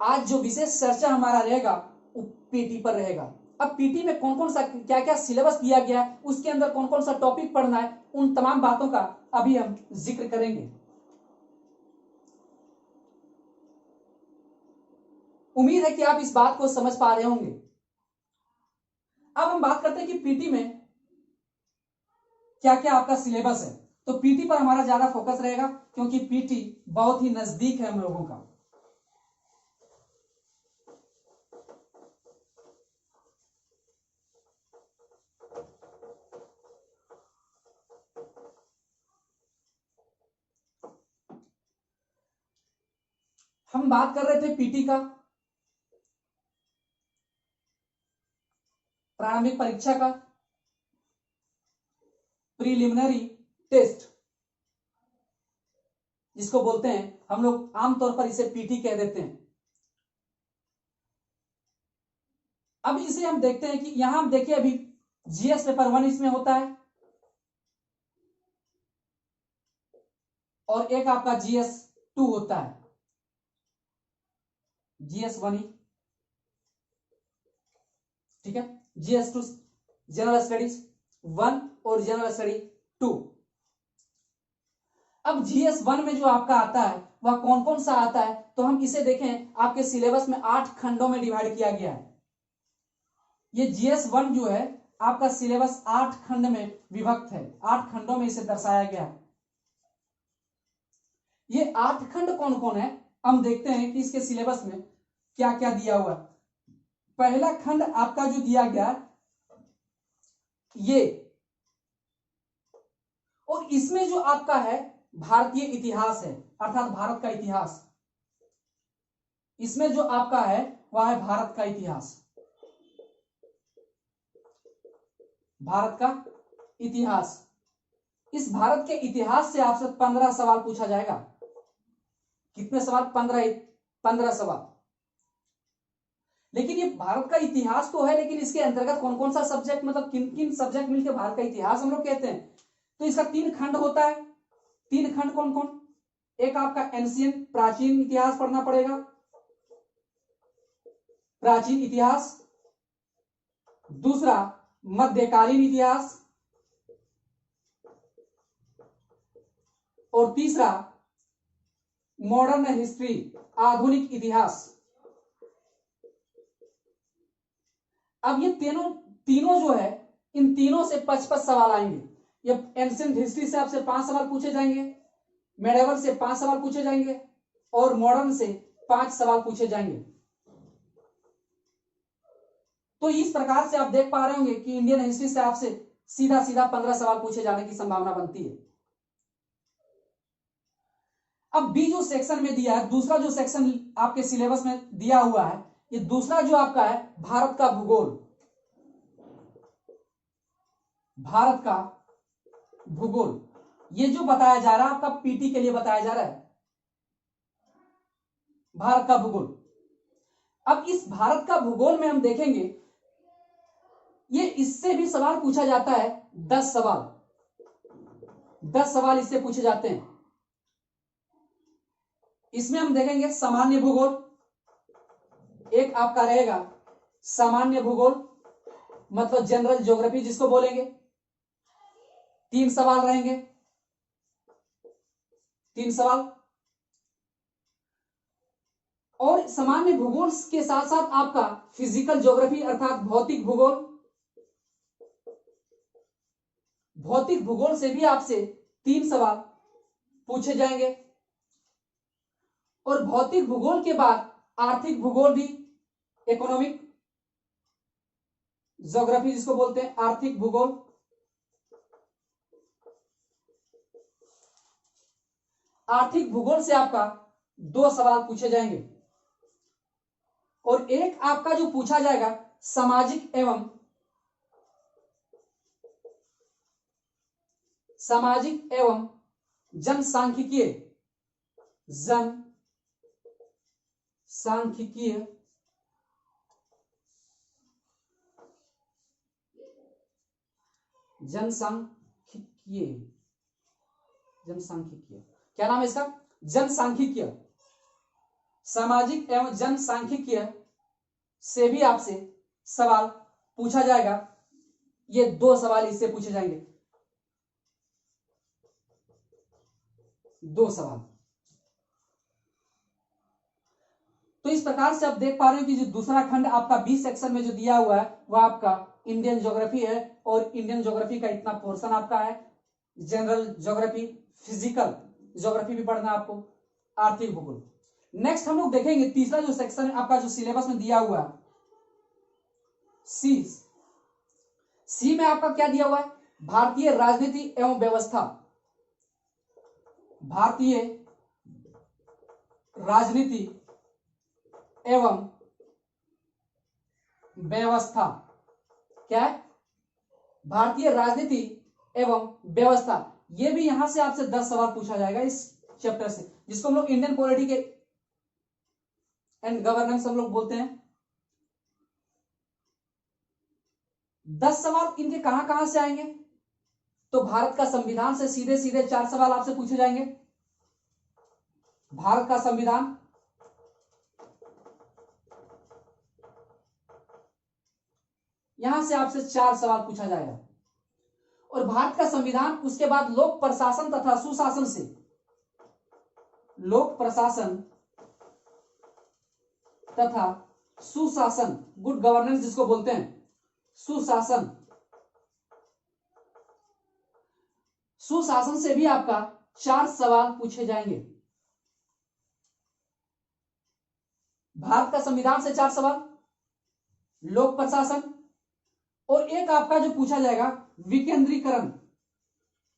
आज जो विशेष चर्चा हमारा रहेगा वो पीटी पर रहेगा। अब पीटी में कौन कौन सा क्या क्या सिलेबस दिया गया है, उसके अंदर कौन कौन सा टॉपिक पढ़ना है, उन तमाम बातों का अभी हम जिक्र करेंगे। उम्मीद है कि आप इस बात को समझ पा रहे होंगे। अब हम बात करते हैं कि पीटी में क्या क्या आपका सिलेबस है। तो पीटी पर हमारा ज्यादा फोकस रहेगा, क्योंकि पीटी बहुत ही नजदीक है हम लोगों का। हम बात कर रहे थे पीटी का, प्रारंभिक परीक्षा का, प्रीलिमिनरी टेस्ट जिसको बोलते हैं, हम लोग आमतौर पर इसे पीटी कह देते हैं। अब इसे हम देखते हैं कि यहां हम देखिए अभी जीएस पेपर 1 इसमें होता है, और एक आपका जीएस 2 होता है, जीएस 1 ही, ठीक है। जीएस 2 जनरल स्टडीज 1 और जनरल स्टडी 2। अब GS1 में जो आपका आता है वह कौन कौन सा आता है, तो हम इसे देखें, आपके सिलेबस में 8 खंडों में डिवाइड किया गया है। ये GS1 जो है आपका सिलेबस 8 खंड में विभक्त है, 8 खंडों में इसे दर्शाया गया है। ये 8 खंड कौन कौन है, हम देखते हैं कि इसके सिलेबस में क्या क्या दिया हुआ है। पहला खंड आपका जो दिया गया ये, और इसमें जो आपका है भारतीय इतिहास है, अर्थात भारत का इतिहास। इसमें जो आपका है वह है भारत का इतिहास, भारत का इतिहास। इस भारत के इतिहास से आपसे 15 सवाल पूछा जाएगा। कितने सवाल? 15 सवाल। लेकिन ये भारत का इतिहास तो है, लेकिन इसके अंतर्गत कौन कौन सा सब्जेक्ट, मतलब किन किन सब्जेक्ट मिलकर भारत का इतिहास हम लोग कहते हैं। तो इसका 3 खंड होता है। 3 खंड कौन कौन? एक आपका एंशिएंट, प्राचीन इतिहास पढ़ना पड़ेगा, प्राचीन इतिहास। दूसरा मध्यकालीन इतिहास, और तीसरा मॉडर्न हिस्ट्री, आधुनिक इतिहास। अब ये तीनों जो है, इन तीनों से 55 सवाल आएंगे। ये एंशिएंट हिस्ट्री से आपसे 5 सवाल पूछे जाएंगे, मेडिवल से 5 सवाल पूछे जाएंगे, और मॉडर्न से 5 सवाल पूछे जाएंगे। तो इस प्रकार से आप देख पा रहे होंगे कि इंडियन हिस्ट्री से आपसे सीधा सीधा 15 सवाल पूछे जाने की संभावना बनती है। अब बी जो सेक्शन में दिया है, दूसरा जो सेक्शन आपके सिलेबस में दिया हुआ है, ये दूसरा जो आपका है भारत का भूगोल, भारत का भूगोल। ये जो बताया जा रहा है आपका पीटी के लिए बताया जा रहा है, भारत का भूगोल। अब इस भारत का भूगोल में हम देखेंगे, ये इससे भी सवाल पूछा जाता है। 10 सवाल, 10 सवाल इससे पूछे जाते हैं। इसमें हम देखेंगे सामान्य भूगोल, एक आपका रहेगा सामान्य भूगोल, मतलब जनरल ज्योग्राफी जिसको बोलेंगे। 3 सवाल रहेंगे, 3 सवाल। और सामान्य भूगोल के साथ साथ आपका फिजिकल ज्योग्राफी अर्थात भौतिक भूगोल, भौतिक भूगोल से भी आपसे 3 सवाल पूछे जाएंगे। और भौतिक भूगोल के बाद आर्थिक भूगोल भी, इकोनॉमिक ज्योग्राफी जिसको बोलते हैं, आर्थिक भूगोल। आर्थिक भूगोल से आपका 2 सवाल पूछे जाएंगे, और एक आपका जो पूछा जाएगा सामाजिक एवं जनसांख्यिकीय, जनसांख्यिकीय क्या नाम है इसका? जनसांख्यिकीय। सामाजिक एवं जनसांख्यिकीय से भी आपसे सवाल पूछा जाएगा। ये 2 सवाल इससे पूछे जाएंगे, 2 सवाल। तो इस प्रकार से आप देख पा रहे हो कि जो दूसरा खंड आपका बी सेक्शन में जो दिया हुआ है वह आपका इंडियन ज्योग्राफी है, और इंडियन ज्योग्राफी का इतना पोर्शन आपका है। जनरल ज्योग्राफी, फिजिकल ज्योग्राफी भी पढ़ना आपको, आर्थिक भूगोल। नेक्स्ट हम लोग देखेंगे तीसरा जो सेक्शन आपका जो सिलेबस में दिया हुआ है, सी में आपका क्या दिया हुआ है? भारतीय राजनीति एवं व्यवस्था, भारतीय राजनीति एवं व्यवस्था। क्या है? भारतीय राजनीति एवं व्यवस्था। यह भी यहां से आपसे 10 सवाल पूछा जाएगा इस चैप्टर से, जिसको हम लोग इंडियन पॉलिटी के एंड गवर्नेंस हम लोग बोलते हैं। 10 सवाल इनके कहां कहां से आएंगे? तो भारत का संविधान से सीधे सीधे 4 सवाल आपसे पूछे जाएंगे। भारत का संविधान, यहां से आपसे 4 सवाल पूछा जाएगा। और भारत का संविधान, उसके बाद लोक प्रशासन तथा सुशासन से लोक प्रशासन तथा सुशासन, गुड गवर्नेंस जिसको बोलते हैं, सुशासन, सुशासन से भी आपका 4 सवाल पूछे जाएंगे। भारत का संविधान से 4 सवाल, लोक प्रशासन, और एक आपका जो पूछा जाएगा विकेंद्रीकरण,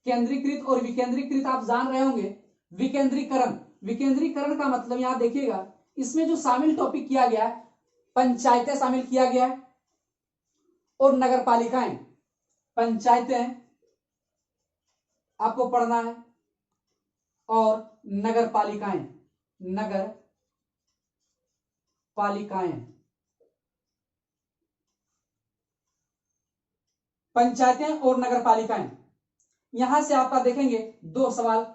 केंद्रीकृत और विकेंद्रीकृत आप जान रहे होंगे। विकेंद्रीकरण, विकेंद्रीकरण का मतलब यहां देखिएगा, इसमें जो शामिल टॉपिक किया गया है, पंचायतें शामिल किया गया है और नगर पालिकाएं। पंचायतें आपको पढ़ना है और नगर पालिकाएं, नगर पालिकाएं, पंचायतें और नगर पालिकाएं। यहां से आपका देखेंगे 2 सवाल,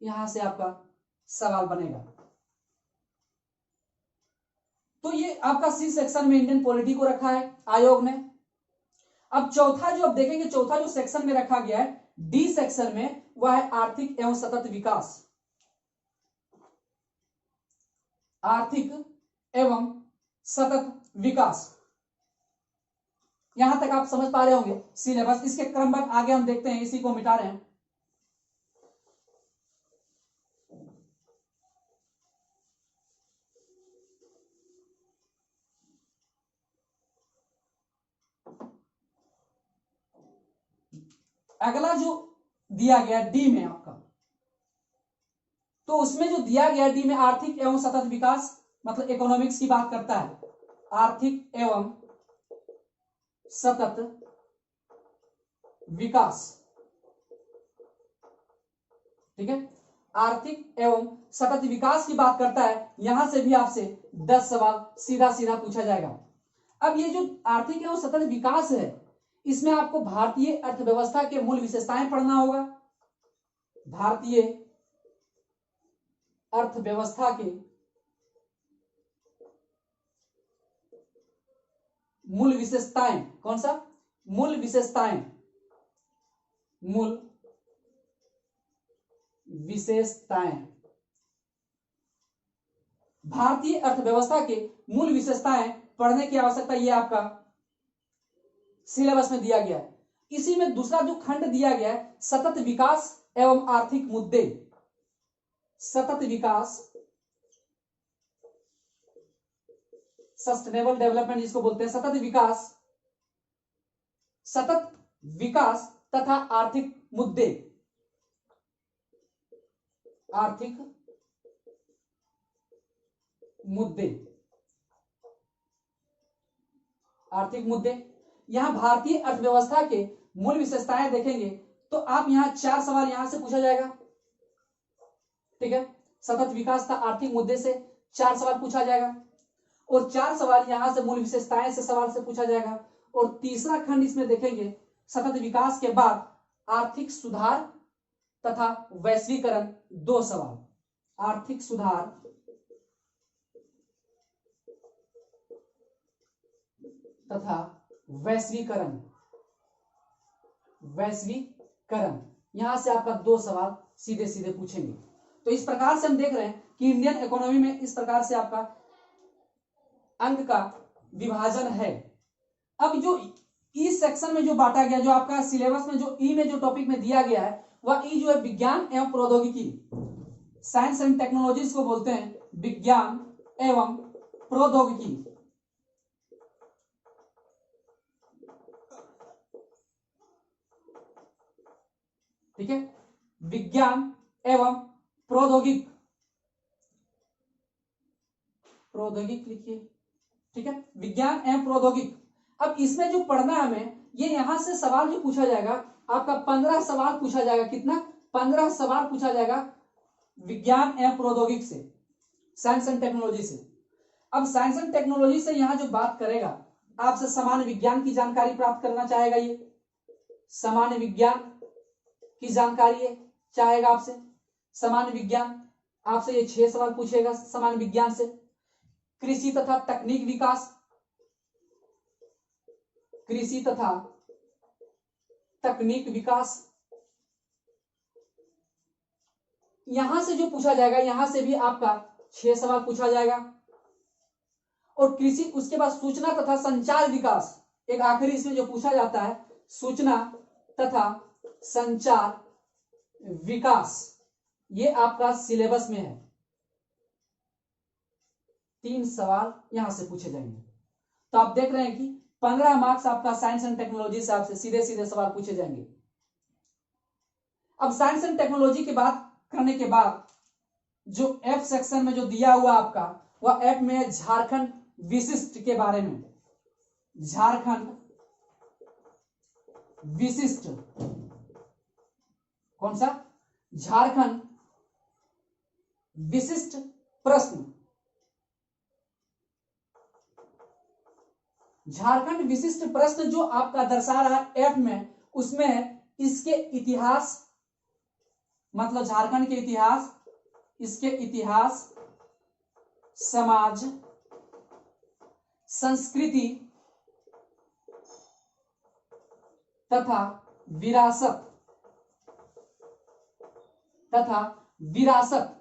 यहां से आपका सवाल बनेगा। तो ये आपका सी सेक्शन में इंडियन पॉलिटी को रखा है आयोग ने। अब चौथा जो आप देखेंगे, चौथा जो सेक्शन में रखा गया है डी सेक्शन में, वह है आर्थिक एवं सतत विकास। आर्थिक एवं सतत विकास, यहां तक आप समझ पा रहे होंगे सिलेबस। इसके क्रमबद्ध आगे हम देखते हैं, इसी को मिटा रहे हैं। अगला जो दिया गया डी में आपका, तो उसमें जो दिया गया डी में आर्थिक एवं सतत विकास, मतलब इकोनॉमिक्स की बात करता है। आर्थिक एवं सतत विकास, ठीक है, आर्थिक एवं सतत विकास की बात करता है। यहां से भी आपसे 10 सवाल सीधा सीधा पूछा जाएगा। अब ये जो आर्थिक एवं सतत विकास है, इसमें आपको भारतीय अर्थव्यवस्था के मूल विशेषताएं पढ़ना होगा। भारतीय अर्थव्यवस्था के मूल विशेषताएं, कौन सा? मूल विशेषताएं, मूल विशेषताएं, भारतीय अर्थव्यवस्था के मूल विशेषताएं पढ़ने की आवश्यकता, ये आपका सिलेबस में दिया गया है। इसी में दूसरा जो खंड दिया गया है सतत विकास एवं आर्थिक मुद्दे। सतत विकास, सस्टेनेबल डेवलपमेंट जिसको बोलते हैं, सतत विकास, सतत विकास तथा आर्थिक मुद्दे, आर्थिक मुद्दे, आर्थिक मुद्दे। यहां भारतीय अर्थव्यवस्था के मूल विशेषताएं देखेंगे तो आप यहां 4 सवाल यहां से पूछा जाएगा, ठीक है। सतत विकास का आर्थिक मुद्दे से 4 सवाल पूछा जाएगा और 4 सवाल यहां से मूल विशेषताएं से सवाल से पूछा जाएगा। और तीसरा खंड इसमें देखेंगे सतत विकास के बाद आर्थिक सुधार तथा वैश्वीकरण, 2 सवाल। आर्थिक सुधार तथा वैश्वीकरण, वैश्वीकरण, यहां से आपका 2 सवाल सीधे सीधे पूछेंगे। तो इस प्रकार से हम देख रहे हैं कि इंडियन इकोनॉमी में इस प्रकार से आपका अंक का विभाजन है। अब जो ई सेक्शन में जो बांटा गया, जो आपका सिलेबस में जो ई में जो टॉपिक में दिया गया है, वह ई जो है विज्ञान एवं प्रौद्योगिकी, साइंस एंड टेक्नोलॉजीज को बोलते हैं, विज्ञान एवं प्रौद्योगिकी। ठीक है, विज्ञान एवं प्रौद्योगिक, प्रौद्योगिक लिखिए, ठीक है, विज्ञान एवं प्रौद्योगिक। अब इसमें जो पढ़ना है हमें, ये यहां से सवाल जो पूछा जाएगा आपका 15 सवाल पूछा जाएगा। कितना? 15 सवाल पूछा जाएगा विज्ञान एवं प्रौद्योगिक से, साइंस एंड टेक्नोलॉजी से। अब साइंस एंड टेक्नोलॉजी से यहां जो बात करेगा, आपसे सामान्य विज्ञान की जानकारी प्राप्त करना चाहेगा, ये सामान्य विज्ञान की जानकारी है चाहेगा आपसे। सामान्य विज्ञान आपसे ये 6 सवाल पूछेगा सामान्य विज्ञान से। कृषि तथा तकनीक विकास, कृषि तथा तकनीक विकास, यहां से जो पूछा जाएगा, यहां से भी आपका 6 सवाल पूछा जाएगा। और कृषि, उसके बाद सूचना तथा संचार विकास, एक आखिरी इसमें जो पूछा जाता है, सूचना तथा संचार विकास, ये आपका सिलेबस में है। 3 सवाल यहां से पूछे जाएंगे। तो आप देख रहे हैं कि 15 मार्क्स आपका साइंस एंड टेक्नोलॉजी से आपसे सीधे सीधे सवाल पूछे जाएंगे। अब साइंस एंड टेक्नोलॉजी की बात करने के बाद जो एफ सेक्शन में जो दिया हुआ आपका, वह एफ में है झारखंड विशिष्ट के बारे में। झारखंड विशिष्ट, कौन सा? झारखंड विशिष्ट प्रश्न। झारखंड विशिष्ट प्रश्न जो आपका दर्शा रहा है एफ में, उसमें इसके इतिहास, मतलब झारखंड के इतिहास, इसके इतिहास, समाज, संस्कृति तथा विरासत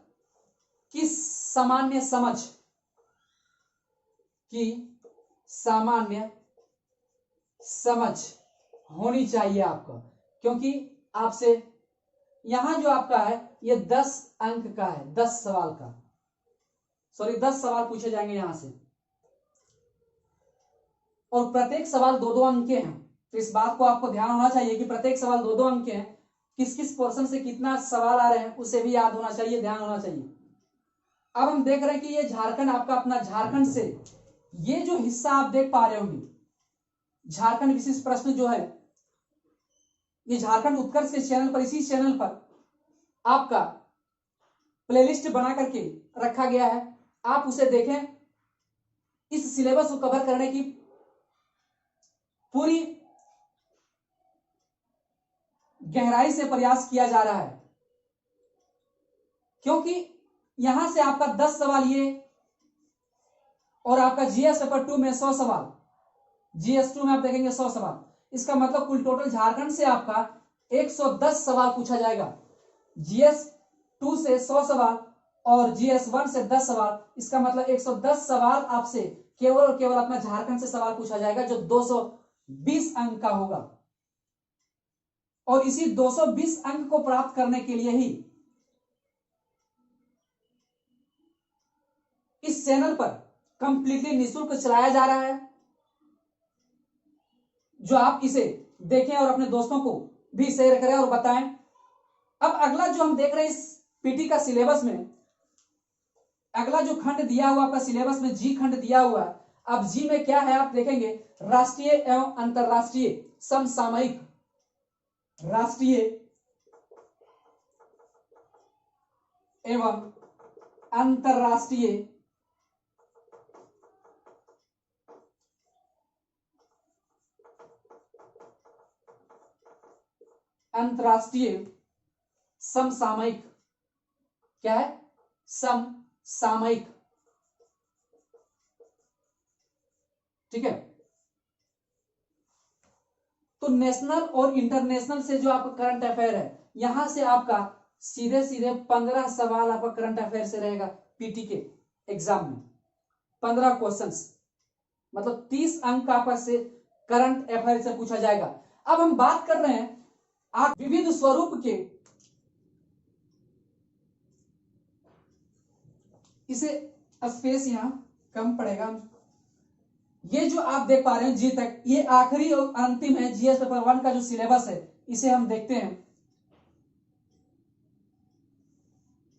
की सामान्य समझ, की सामान्य समझ होनी चाहिए आपका। क्योंकि आपसे यहां जो आपका है ये 10 अंक का है, 10 सवाल का, सॉरी 10 सवाल पूछे जाएंगे यहां से, और प्रत्येक सवाल 2-2 अंक के हैं। तो इस बात को आपको ध्यान होना चाहिए कि प्रत्येक सवाल 2-2 अंक के हैं। किस किस पोर्शन से कितना सवाल आ रहे हैं उसे भी याद होना चाहिए, ध्यान होना चाहिए। अब हम देख रहे हैं कि ये झारखंड आपका, अपना झारखंड से ये जो हिस्सा आप देख पा रहे होंगे, झारखंड विशिष्ट प्रश्न जो है, ये झारखंड उत्कर्ष के चैनल पर, इसी चैनल पर आपका प्लेलिस्ट बना करके रखा गया है। आप उसे देखें। इस सिलेबस को कवर करने की पूरी गहराई से प्रयास किया जा रहा है, क्योंकि यहां से आपका 10 सवाल ये, और आपका जीएस पेपर 2 में 100 सवाल, जीएस 2 में आप देखेंगे 100 सवाल। इसका मतलब कुल टोटल झारखंड से आपका 110 सवाल पूछा जाएगा। जीएस 2 से 100 सवाल और जीएस 1 से 10 सवाल, इसका मतलब 110 सवाल आपसे केवल और केवल अपना झारखंड से सवाल पूछा जाएगा, जो 220 अंक का होगा। और इसी 220 अंक को प्राप्त करने के लिए ही इस चैनल पर कंप्लीटली निःशुल्क चलाया जा रहा है, जो आप इसे देखें और अपने दोस्तों को भी शेयर करें और बताएं। अब अगला जो हम देख रहे हैं इस पीटी का सिलेबस में, अगला जो खंड दिया हुआ आपका सिलेबस में, जी खंड दिया हुआ है। अब जी में क्या है आप देखेंगे, राष्ट्रीय एवं अंतरराष्ट्रीय समसामयिक, राष्ट्रीय एवं अंतरराष्ट्रीय समसामयिक, क्या है? समसामयिक, ठीक है। तो नेशनल और इंटरनेशनल से जो आपका करंट अफेयर है, यहां से आपका सीधे सीधे 15 सवाल आपका करंट अफेयर से रहेगा। पीटी के एग्जाम में 15 क्वेश्चंस, मतलब 30 अंक का आपका से करंट अफेयर से पूछा जाएगा। अब हम बात कर रहे हैं आप विविध स्वरूप के, इसे स्पेस यहां कम पड़ेगा। ये जो आप देख पा रहे हैं जी तक, ये आखिरी और अंतिम है जीएस पेपर 1 का जो सिलेबस है, इसे हम देखते हैं।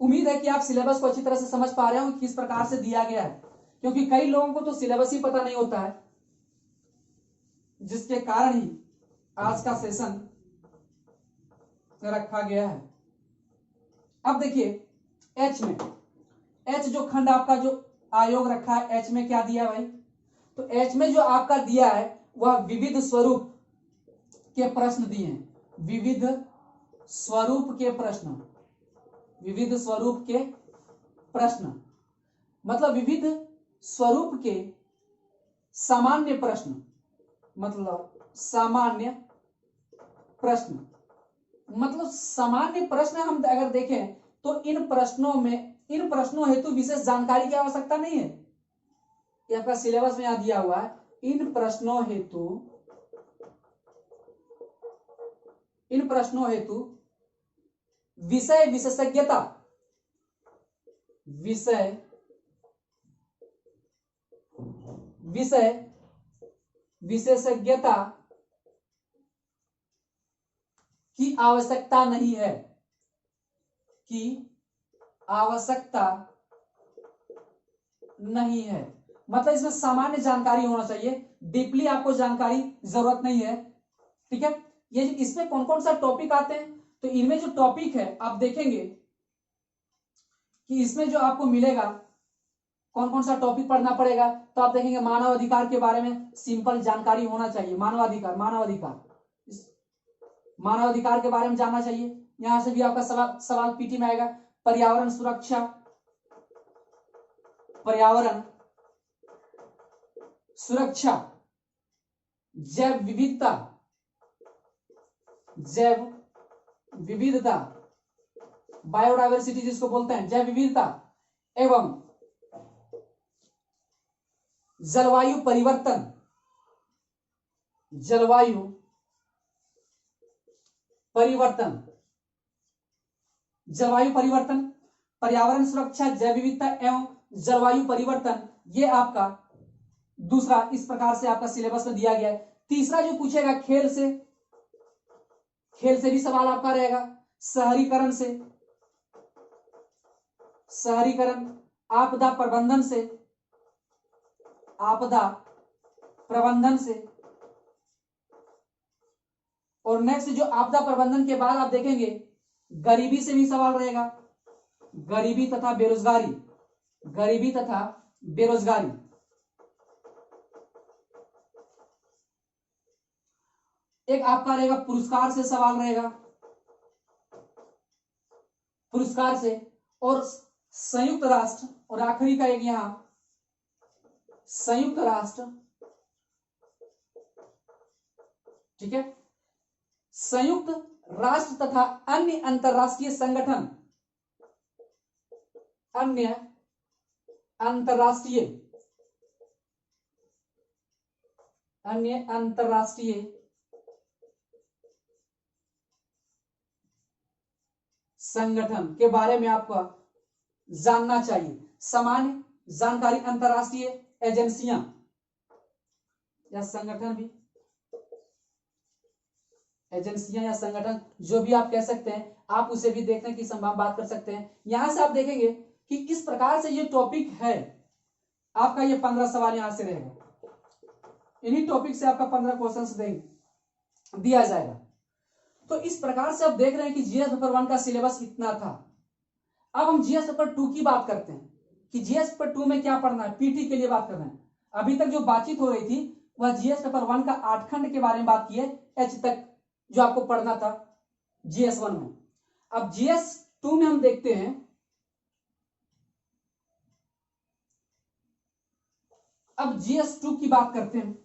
उम्मीद है कि आप सिलेबस को अच्छी तरह से समझ पा रहे हो किस प्रकार से दिया गया है, क्योंकि कई लोगों को तो सिलेबस ही पता नहीं होता है, जिसके कारण ही आज का सेशन रखा गया है। अब देखिए एच में, एच जो खंड आपका जो आयोग रखा है, एच में क्या दिया भाई? तो एच में जो आपका दिया है वह विविध स्वरूप के प्रश्न दिए हैं। विविध स्वरूप के प्रश्न, विविध स्वरूप के प्रश्न, मतलब विविध स्वरूप के सामान्य प्रश्न, मतलब सामान्य प्रश्न, मतलब सामान्य प्रश्न हम अगर देखें तो इन प्रश्नों हेतु विशेष जानकारी की आवश्यकता नहीं है। ये आपका सिलेबस में यहां दिया हुआ है, इन प्रश्नों हेतु विषय विशेषज्ञता, विषय विशेषज्ञता की आवश्यकता नहीं है, मतलब इसमें सामान्य जानकारी होना चाहिए, डीपली आपको जानकारी जरूरत नहीं है। ठीक है, ये इसमें कौन कौन सा टॉपिक आते हैं, तो इनमें जो टॉपिक है आप देखेंगे कि इसमें जो आपको मिलेगा कौन कौन सा टॉपिक पढ़ना पड़ेगा, तो आप देखेंगे मानव अधिकार के बारे में सिंपल जानकारी होना चाहिए। मानव अधिकार के बारे में जानना चाहिए। यहां से भी आपका सवाल पीटी में आएगा। पर्यावरण सुरक्षा, जैव विविधता, बायोडायवर्सिटी जिसको बोलते हैं, जैव विविधता एवं जलवायु परिवर्तन, पर्यावरण सुरक्षा, जैव विविधता एवं जलवायु परिवर्तन, ये आपका दूसरा इस प्रकार से आपका सिलेबस में दिया गया है। तीसरा जो पूछेगा खेल से भी सवाल आपका रहेगा। शहरीकरण, आपदा प्रबंधन से, और नेक्स्ट जो आपदा प्रबंधन के बाद आप देखेंगे गरीबी से भी सवाल रहेगा। गरीबी तथा बेरोजगारी, एक आपका रहेगा पुरस्कार से सवाल रहेगा, और संयुक्त राष्ट्र, और आखिरी का एक यहां संयुक्त राष्ट्र। ठीक है, संयुक्त राष्ट्र तथा अन्य अंतरराष्ट्रीय संगठन, अन्य अंतरराष्ट्रीय संगठन के बारे में आपको जानना चाहिए। सामान्य जानकारी, अंतरराष्ट्रीय एजेंसियां या संगठन या संगठन जो भी आप कह सकते हैं, आप उसे भी देखने की संभावना बात कर सकते हैं। यहां से आप देखेंगे कि इस प्रकार से ये टॉपिक है आपका, ये 15 सवाल यहां से रहेगा। इन्हीं टॉपिक से आपका 15 क्वेश्चन दिया जाएगा। तो इस प्रकार से आप देख रहे हैं कि जीएस पेपर 1 का सिलेबस इतना था। अब हम जीएस पेपर 2 की बात करते हैं कि जीएस पेपर 2 में क्या पढ़ना है, पीटी के लिए बात कर रहे हैं। अभी तक जो बातचीत हो रही थी वह जीएस पेपर 1 का 8 खंड के बारे में बात की है, एच तक जो आपको पढ़ना था जीएस 1 में। अब जीएस 2 में हम देखते हैं, अब जीएस 2 की बात करते हैं।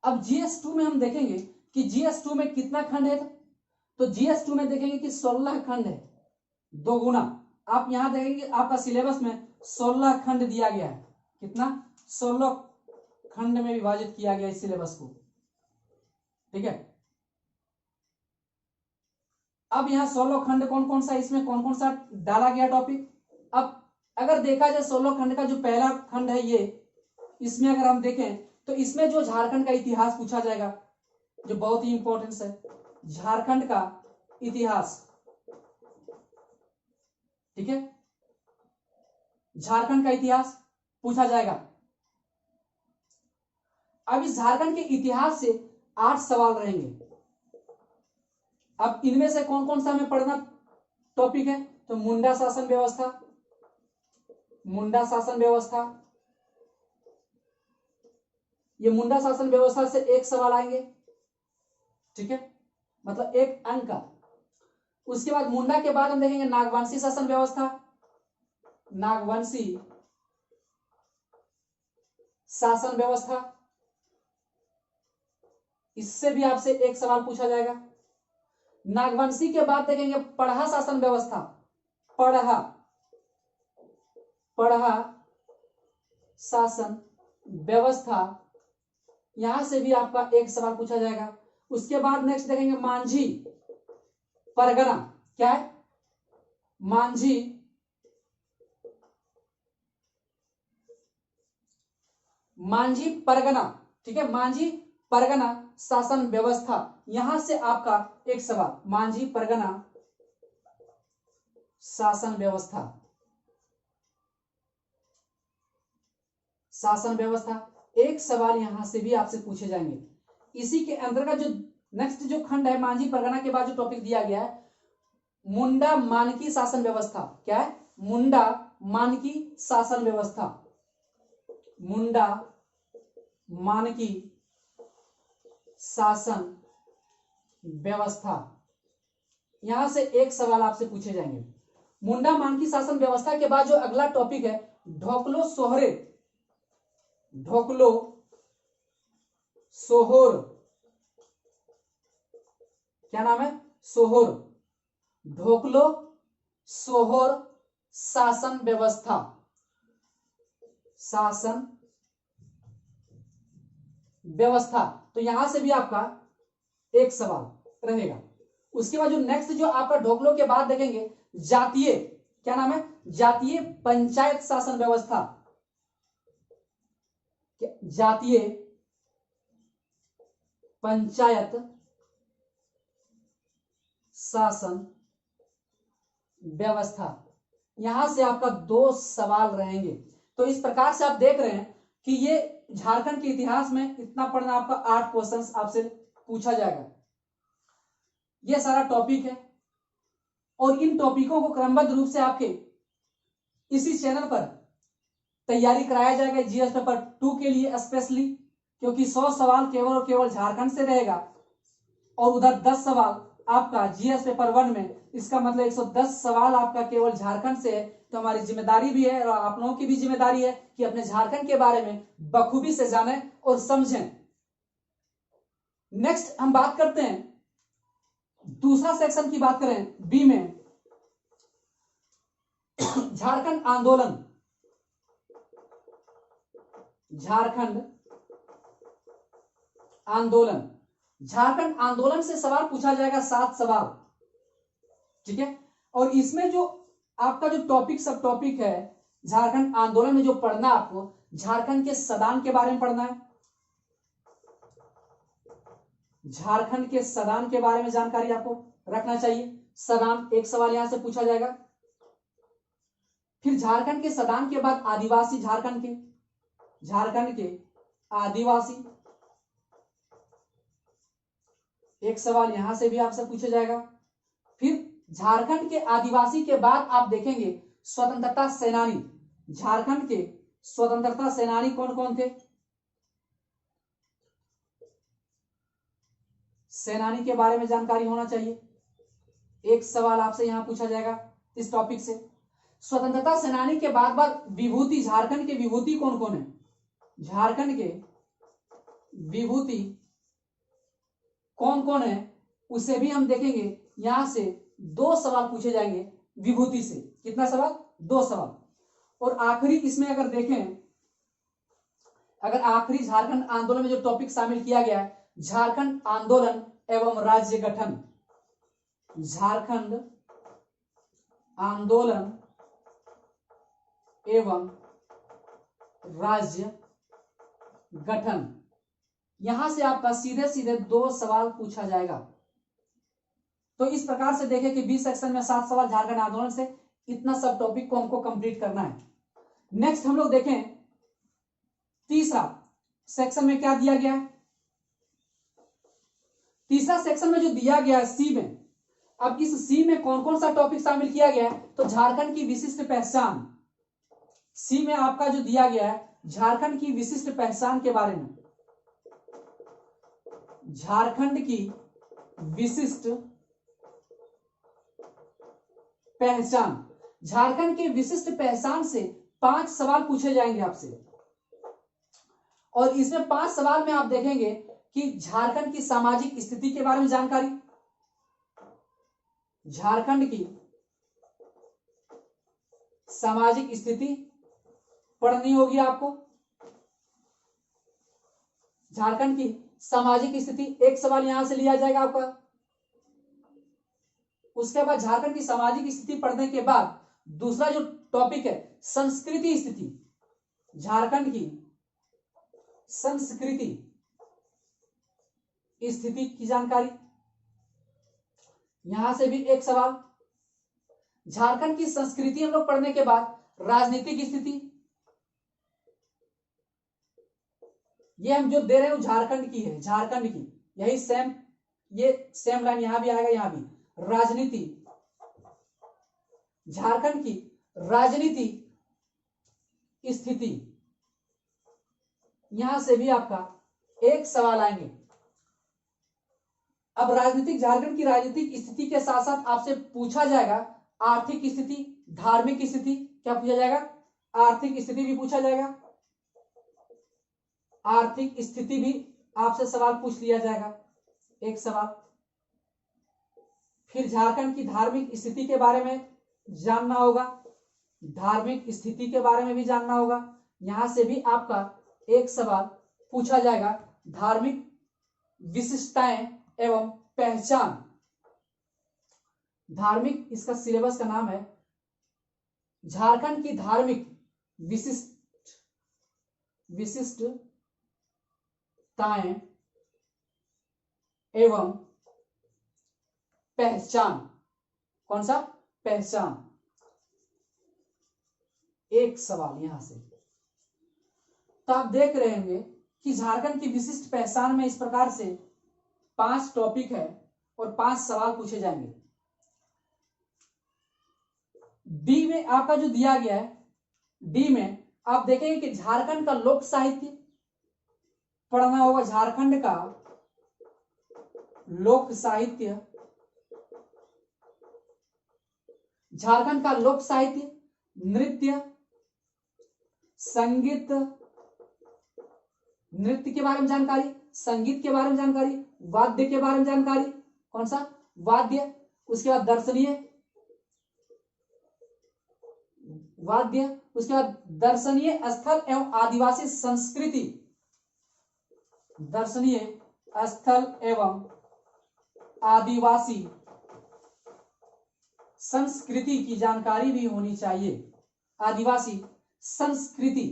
अब जीएस 2 में हम देखेंगे कि जीएस 2 में कितना खंड है, तो जीएस 2 में देखेंगे कि 16 खंड है, 2 गुना। आप यहां देखेंगे आपका सिलेबस में 16 खंड दिया गया है। कितना? 16 खंड में विभाजित किया गया इस सिलेबस को। ठीक है, अब यहां 16 खंड कौन कौन सा, इसमें कौन कौन सा डाला गया टॉपिक। अब अगर देखा जाए 16 खंड का जो पहला खंड है ये, इसमें अगर हम देखें तो इसमें जो झारखंड का इतिहास पूछा जाएगा, जो बहुत ही इंपॉर्टेंस है, झारखंड का इतिहास। ठीक है, झारखंड का इतिहास पूछा जाएगा। अब इस झारखंड के इतिहास से 8 सवाल रहेंगे। अब इनमें से कौन कौन सा हमें पढ़ना टॉपिक है, तो मुंडा शासन व्यवस्था, ये मुंडा शासन व्यवस्था से 1 सवाल आएंगे। ठीक है, मतलब 1 अंक का। उसके बाद मुंडा के बाद हम देखेंगे नागवंशी शासन व्यवस्था, नागवंशी शासन व्यवस्था, इससे भी आपसे एक सवाल पूछा जाएगा। नागवंशी के बाद देखेंगे पढ़ा शासन व्यवस्था, पढ़ा शासन व्यवस्था, यहां से भी आपका एक सवाल पूछा जाएगा। उसके बाद नेक्स्ट देखेंगे मांझी परगना, क्या है? मांझी परगना, ठीक है, मांझी परगना शासन व्यवस्था, यहां से आपका एक सवाल, मांझी परगना शासन व्यवस्था, शासन व्यवस्था, एक सवाल यहां से भी आपसे पूछे जाएंगे। इसी के अंतर्गत जो नेक्स्ट जो खंड है मांझी परगना के बाद जो टॉपिक दिया गया है मुंडा मानकी शासन व्यवस्था, क्या है? मुंडा मानकी शासन व्यवस्था, मुंडा मानकी शासन व्यवस्था, यहां से एक सवाल आपसे पूछे जाएंगे। मुंडा मानकी शासन व्यवस्था के बाद जो अगला टॉपिक है ढोकलो सोहरे, ढोकलो सोहोर, क्या नाम है? सोहोर, ढोकलो सोहोर शासन व्यवस्था, शासन व्यवस्था, तो यहां से भी आपका एक सवाल रहेगा। उसके बाद जो नेक्स्ट जो आपका ढोकलो के बाद देखेंगे जातीय, क्या नाम है? जातीय पंचायत शासन व्यवस्था, जातीय पंचायत शासन व्यवस्था, यहां से आपका दो सवाल रहेंगे। तो इस प्रकार से आप देख रहे हैं कि ये झारखंड के इतिहास में इतना पढ़ना, आपका 8 क्वेश्चंस आपसे पूछा जाएगा। ये सारा टॉपिक है और इन टॉपिकों को क्रमबद्ध रूप से आपके इसी चैनल पर तैयारी कराया जाएगा जीएस पेपर 2 के लिए स्पेशली, क्योंकि 100 सवाल केवल और केवल झारखंड से रहेगा और उधर 10 सवाल आपका जीएस पेपर 1 में, इसका मतलब 110 सवाल आपका केवल झारखंड से है। तो हमारी जिम्मेदारी भी है और आप लोगों की भी जिम्मेदारी है कि अपने झारखंड के बारे में बखूबी से जानें और समझें। नेक्स्ट हम बात करते हैं दूसरा सेक्शन की, बात करें बी में झारखंड आंदोलन, झारखंड आंदोलन, झारखंड आंदोलन से सवाल पूछा जाएगा 7 सवाल, ठीक है। और इसमें जो आपका जो टॉपिक सब टॉपिक है झारखंड आंदोलन में जो पढ़ना, आपको झारखंड के सदान के बारे में पढ़ना है, झारखंड के सदान के बारे में जानकारी आपको रखना चाहिए। सदान एक सवाल यहां से पूछा जाएगा। फिर झारखंड के सदान के बाद आदिवासी, झारखंड के आदिवासी, एक सवाल यहां से भी आपसे पूछा जाएगा। फिर झारखंड के आदिवासी के बाद आप देखेंगे स्वतंत्रता सेनानी, झारखंड के स्वतंत्रता सेनानी कौन कौन थे, सेनानी के बारे में जानकारी होना चाहिए, एक सवाल आपसे यहां पूछा जाएगा इस टॉपिक से। स्वतंत्रता सेनानी के बाद विभूति, झारखंड के विभूति कौन कौन है, झारखंड के विभूति कौन कौन है, उसे भी हम देखेंगे। यहां से 2 सवाल पूछे जाएंगे विभूति से, कितना सवाल? 2 सवाल। और आखिरी इसमें अगर देखें, अगर आखिरी झारखंड आंदोलन में जो टॉपिक शामिल किया गया है झारखंड आंदोलन एवं राज्य गठन, झारखंड आंदोलन एवं राज्य गठन, यहां से आपका सीधे सीधे 2 सवाल पूछा जाएगा। तो इस प्रकार से देखें कि 20 सेक्शन में 7 सवाल झारखंड आंदोलन से, इतना सब टॉपिक को हमको कंप्लीट करना है। नेक्स्ट हम लोग देखें तीसरा सेक्शन में क्या दिया गया है। तीसरा सेक्शन में जो दिया गया है सी में, अब इस सी में कौन कौन सा टॉपिक शामिल किया गया है, तो झारखंड की विशिष्ट पहचान, सी में आपका जो दिया गया है झारखंड की विशिष्ट पहचान के बारे में, झारखंड की विशिष्ट पहचान, झारखंड के विशिष्ट पहचान से 5 सवाल पूछे जाएंगे आपसे। और इसमें 5 सवाल में आप देखेंगे कि झारखंड की सामाजिक स्थिति के बारे में जानकारी, झारखंड की सामाजिक स्थिति पढ़नी होगी आपको। झारखंड की सामाजिक स्थिति एक सवाल यहां से लिया जाएगा आपका। उसके बाद झारखंड की सामाजिक स्थिति पढ़ने के बाद दूसरा जो टॉपिक है संस्कृति स्थिति, झारखंड की संस्कृति स्थिति की जानकारी, यहां से भी एक सवाल। झारखंड की संस्कृति हम लोग पढ़ने के बाद राजनीतिक स्थिति, ये हम जो दे रहे हैं झारखंड की है, झारखंड की, यही सेम, ये सेम लाइन यहां भी आएगा, यहां भी राजनीति, झारखंड की राजनीति स्थिति, यहां से भी आपका एक सवाल आएंगे। अब राजनीतिक, झारखंड की राजनीतिक स्थिति के साथ साथ आपसे पूछा जाएगा आर्थिक स्थिति, धार्मिक स्थिति, क्या पूछा जाएगा, आर्थिक स्थिति भी पूछा जाएगा, आर्थिक स्थिति भी आपसे सवाल पूछ लिया जाएगा, एक सवाल। फिर झारखंड की धार्मिक स्थिति के बारे में जानना होगा, धार्मिक स्थिति के बारे में भी जानना होगा, यहां से भी आपका एक सवाल पूछा जाएगा, धार्मिक विशिष्टताएं एवं पहचान, धार्मिक, इसका सिलेबस का नाम है झारखंड की धार्मिक विशिष्टताएं एवं पहचान, कौन सा, पहचान, एक सवाल यहां से। तो आप देख रहे होंगे कि झारखंड की विशिष्ट पहचान में इस प्रकार से 5 टॉपिक है और 5 सवाल पूछे जाएंगे। डी में आपका जो दिया गया है, डी में आप देखेंगे कि झारखंड का लोक साहित्य पढ़ना होगा, झारखंड का लोक साहित्य, झारखंड का लोक साहित्य, नृत्य, संगीत, नृत्य के बारे में जानकारी, संगीत के बारे में जानकारी, वाद्य के बारे में जानकारी, कौन सा, वाद्य, उसके बाद दर्शनीय वाद्य, उसके बाद दर्शनीय स्थल एवं आदिवासी संस्कृति, दर्शनीय स्थल एवं आदिवासी संस्कृति की जानकारी भी होनी चाहिए, आदिवासी संस्कृति,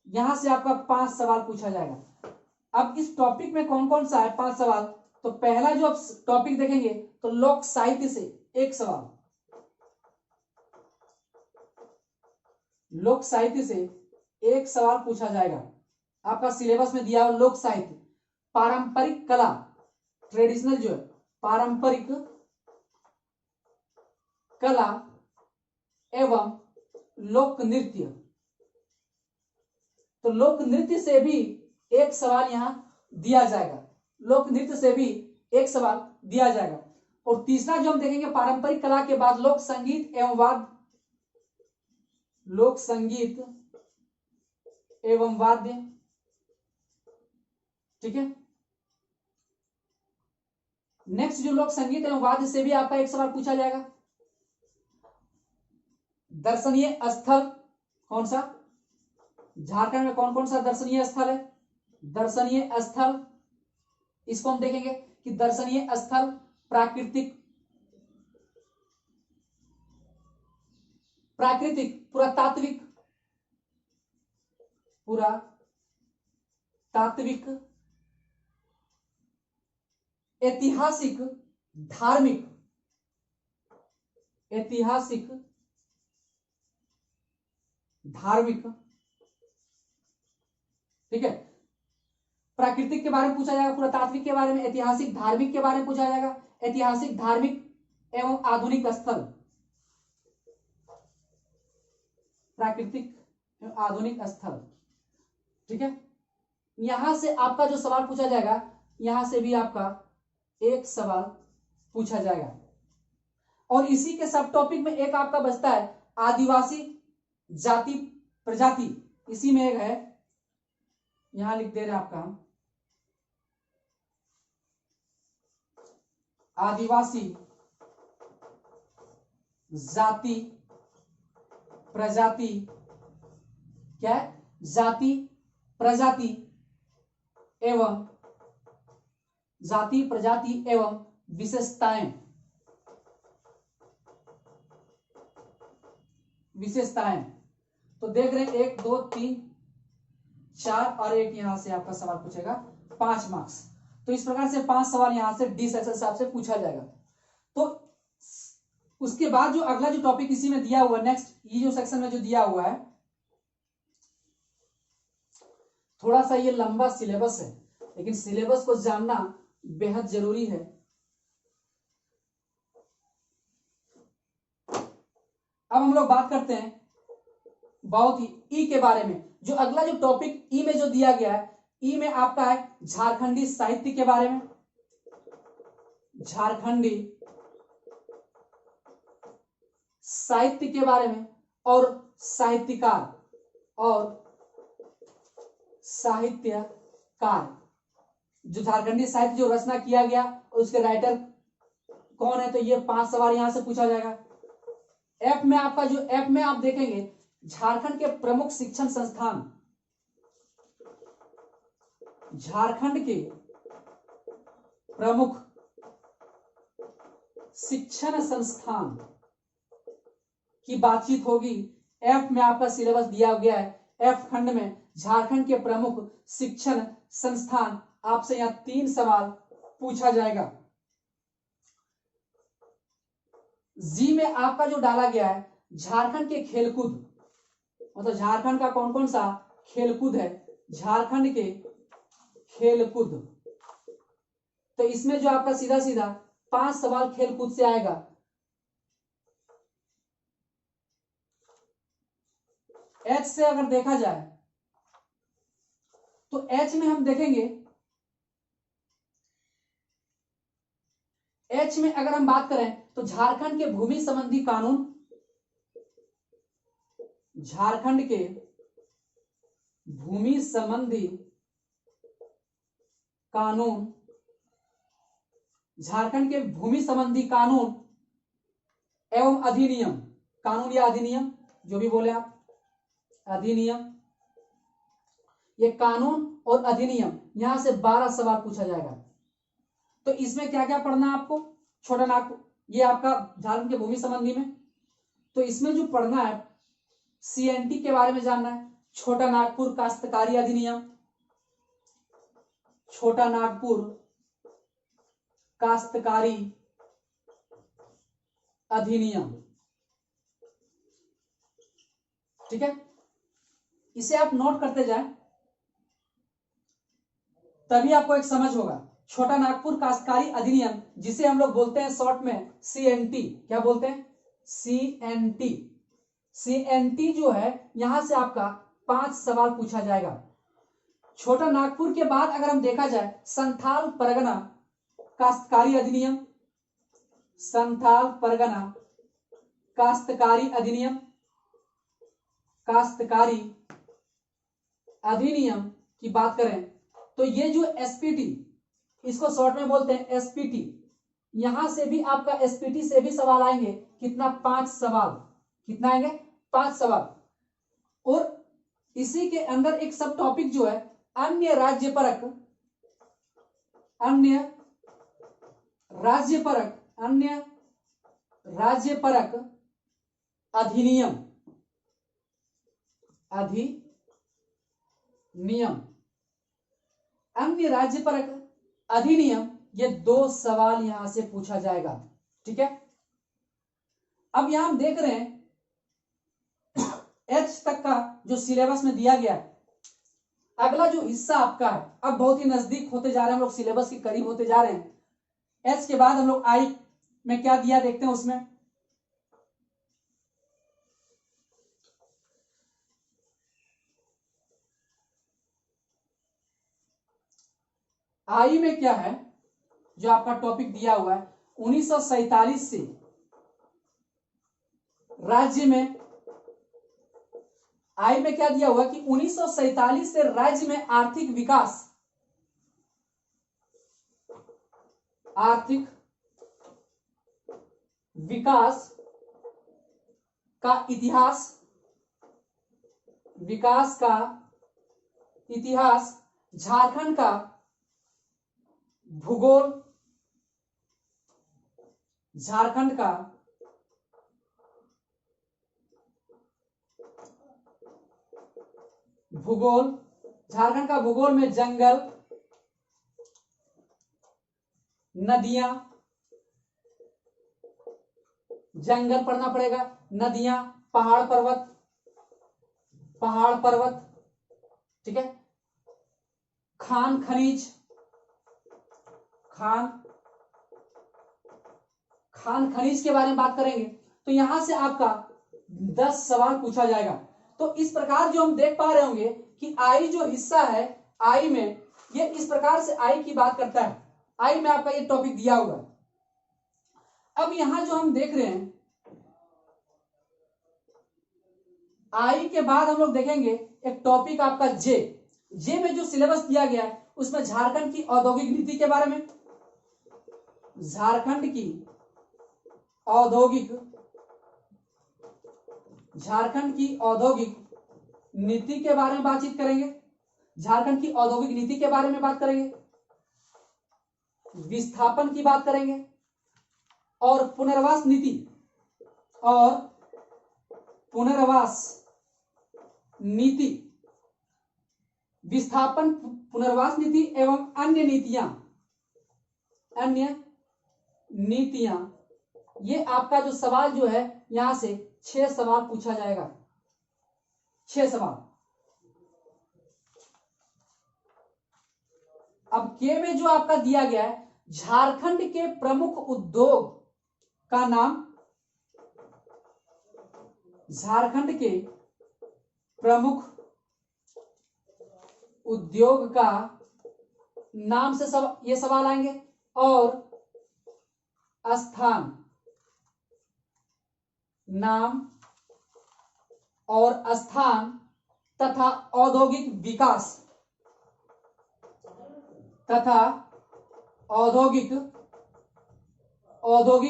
यहां से आपका 5 सवाल पूछा जाएगा। अब इस टॉपिक में कौन कौन सा है 5 सवाल, तो पहला जो आप टॉपिक देखेंगे तो लोक साहित्य से एक सवाल, लोक साहित्य से एक सवाल पूछा जाएगा। आपका सिलेबस में दिया हुआ लोक साहित्य, पारंपरिक कला, ट्रेडिशनल जो है पारंपरिक कला एवं लोक नृत्य, तो लोक नृत्य से भी एक सवाल यहां दिया जाएगा, लोक नृत्य से भी एक सवाल दिया जाएगा। और तीसरा जो हम देखेंगे पारंपरिक कला के बाद लोक संगीत एवं वाद्य, लोक संगीत एवं वाद्य, ठीक है। नेक्स्ट जो लोक संगीत एवं वाद्य से भी आपका एक सवाल पूछा जाएगा। दर्शनीय स्थल कौन सा, झारखंड में कौन कौन सा दर्शनीय स्थल है, दर्शनीय स्थल, इसको हम देखेंगे कि दर्शनीय स्थल प्राकृतिक, प्राकृतिक, पुरातात्विक, पुरातात्विक, ऐतिहासिक, धार्मिक, ऐतिहासिक, धार्मिक, ठीक है। प्राकृतिक के बारे में पूछा जाएगा, पुरातात्विक के बारे में, ऐतिहासिक, धार्मिक के बारे में पूछा जाएगा, ऐतिहासिक, धार्मिक एवं आधुनिक स्थल, प्राकृतिक एवं आधुनिक स्थल, ठीक है। यहां से आपका जो सवाल पूछा जाएगा, यहां से भी आपका एक सवाल पूछा जाएगा। और इसी के सब टॉपिक में एक आपका बचता है आदिवासी जाति प्रजाति, इसी में एक है यहां लिख दे रहे हैं आपका हम आदिवासी जाति प्रजाति, क्या है, जाति प्रजाति एवं जाति प्रजाति एवं विशेषताएं, विशेषताएं। तो देख रहे हैं 1 2 3 4 और एक यहां से आपका सवाल पूछेगा 5 मार्क्स। तो इस प्रकार से 5 सवाल यहां से डी सेक्शन से आपसे पूछा जाएगा। तो उसके बाद जो अगला जो टॉपिक इसी में दिया हुआ है, नेक्स्ट ये जो सेक्शन में जो दिया हुआ है, थोड़ा सा ये लंबा सिलेबस है, लेकिन सिलेबस को जानना बेहद जरूरी है। अब हम लोग बात करते हैं बहुत ही ई के बारे में। जो अगला जो टॉपिक ई में जो दिया गया है, ई में आपका है झारखंडी साहित्य के बारे में, झारखंडी साहित्य के बारे में और साहित्यकार और साहित्यकार, जो झारखंडी साहित्य जो रचना किया गया और उसके राइटर कौन है, तो ये 5 सवाल यहां से पूछा जाएगा। एफ में आपका जो एफ में आप देखेंगे झारखंड के प्रमुख शिक्षण संस्थान, झारखंड के प्रमुख शिक्षण संस्थान की बातचीत होगी। एफ में आपका सिलेबस दिया गया है, एफ खंड में झारखंड के प्रमुख शिक्षण संस्थान, आपसे यहां 3 सवाल पूछा जाएगा। जी में आपका जो डाला गया है झारखंड के खेलकूद, मतलब झारखंड का कौन कौन सा खेलकूद है, झारखंड के खेलकूद। तो इसमें जो आपका सीधा सीधा 5 सवाल खेलकूद से आएगा। एच से अगर देखा जाए तो एच में हम देखेंगे, एच में अगर हम बात करें तो झारखंड के भूमि संबंधी कानून, झारखंड के भूमि संबंधी कानून, झारखंड के भूमि संबंधी कानून एवं अधिनियम, कानून या अधिनियम जो भी बोले आप, अधिनियम, ये कानून और अधिनियम, यहां से 12 सवाल पूछा जाएगा। तो इसमें क्या क्या पढ़ना है आपको, छोटा नागपुर, ये आपका झारखंड के भूमि संबंधी में, तो इसमें जो पढ़ना है सीएनटी के बारे में जानना है, छोटा नागपुर काश्तकारी अधिनियम, छोटा नागपुर काश्तकारी अधिनियम, ठीक है, इसे आप नोट करते जाएं तभी आपको एक समझ होगा। छोटा नागपुर काश्तकारी अधिनियम, जिसे हम लोग बोलते हैं शॉर्ट में सीएनटी, क्या बोलते हैं, सीएनटी। सीएनटी जो है यहां से आपका 5 सवाल पूछा जाएगा। छोटा नागपुर के बाद अगर हम देखा जाए संथाल परगना काश्तकारी अधिनियम, संथाल परगना काश्तकारी अधिनियम, काश्तकारी अधिनियम की बात करें तो ये जो एसपीटी, इसको शॉर्ट में बोलते हैं एसपीटी, यहां से भी आपका एसपीटी से भी सवाल आएंगे। कितना, 5 सवाल, कितना आएंगे, 5 सवाल। और इसी के अंदर एक सब टॉपिक जो है अन्य राज्य परक, अन्य राज्य परक, अन्य राज्य परक अधिनियम, अधिनियम, अन्य राज्य परक अधिनियम, ये 2 सवाल यहां से पूछा जाएगा, ठीक है। अब यहां हम देख रहे हैं एच तक का जो सिलेबस में दिया गया है। अगला जो हिस्सा आपका है, अब बहुत ही नजदीक होते जा रहे हैं हम लोग, सिलेबस के करीब होते जा रहे हैं। एच के बाद हम लोग आई में क्या दिया देखते हैं। उसमें आई में क्या है, जो आपका टॉपिक दिया हुआ है 1947 से राज्य में आई में क्या दिया हुआ कि 1947 से राज्य में आर्थिक विकास का इतिहास, झारखंड का भूगोल, झारखंड का भूगोल में जंगल, नदियां, जंगल पढ़ना पड़ेगा, नदियां, पहाड़ पर्वत, ठीक है, खान खनिज के बारे में बात करेंगे। तो यहां से आपका 10 सवाल पूछा जाएगा। तो इस प्रकार जो हम देख पा रहे होंगे कि आई जो हिस्सा है, आई में ये इस प्रकार से आई की बात करता है। आई में आपका ये टॉपिक दिया हुआ है। अब यहां जो हम देख रहे हैं, आई के बाद हम लोग देखेंगे एक टॉपिक आपका जे में जो सिलेबस दिया गया है उसमें झारखंड की औद्योगिक नीति के बारे में, झारखंड की औद्योगिक नीति के बारे में बातचीत करेंगे, झारखंड की औद्योगिक नीति के बारे में बात करेंगे, विस्थापन की बात करेंगे और पुनर्वास नीति, विस्थापन, पुनर्वास नीति एवं अन्य नीतियां, ये आपका जो सवाल जो है यहां से 6 सवाल पूछा जाएगा। 6 सवाल। अब के में जो आपका दिया गया है, झारखंड के प्रमुख उद्योग का नाम, झारखंड के प्रमुख उद्योग का नाम से ये सवाल आएंगे और स्थान, नाम और स्थान तथा औद्योगिक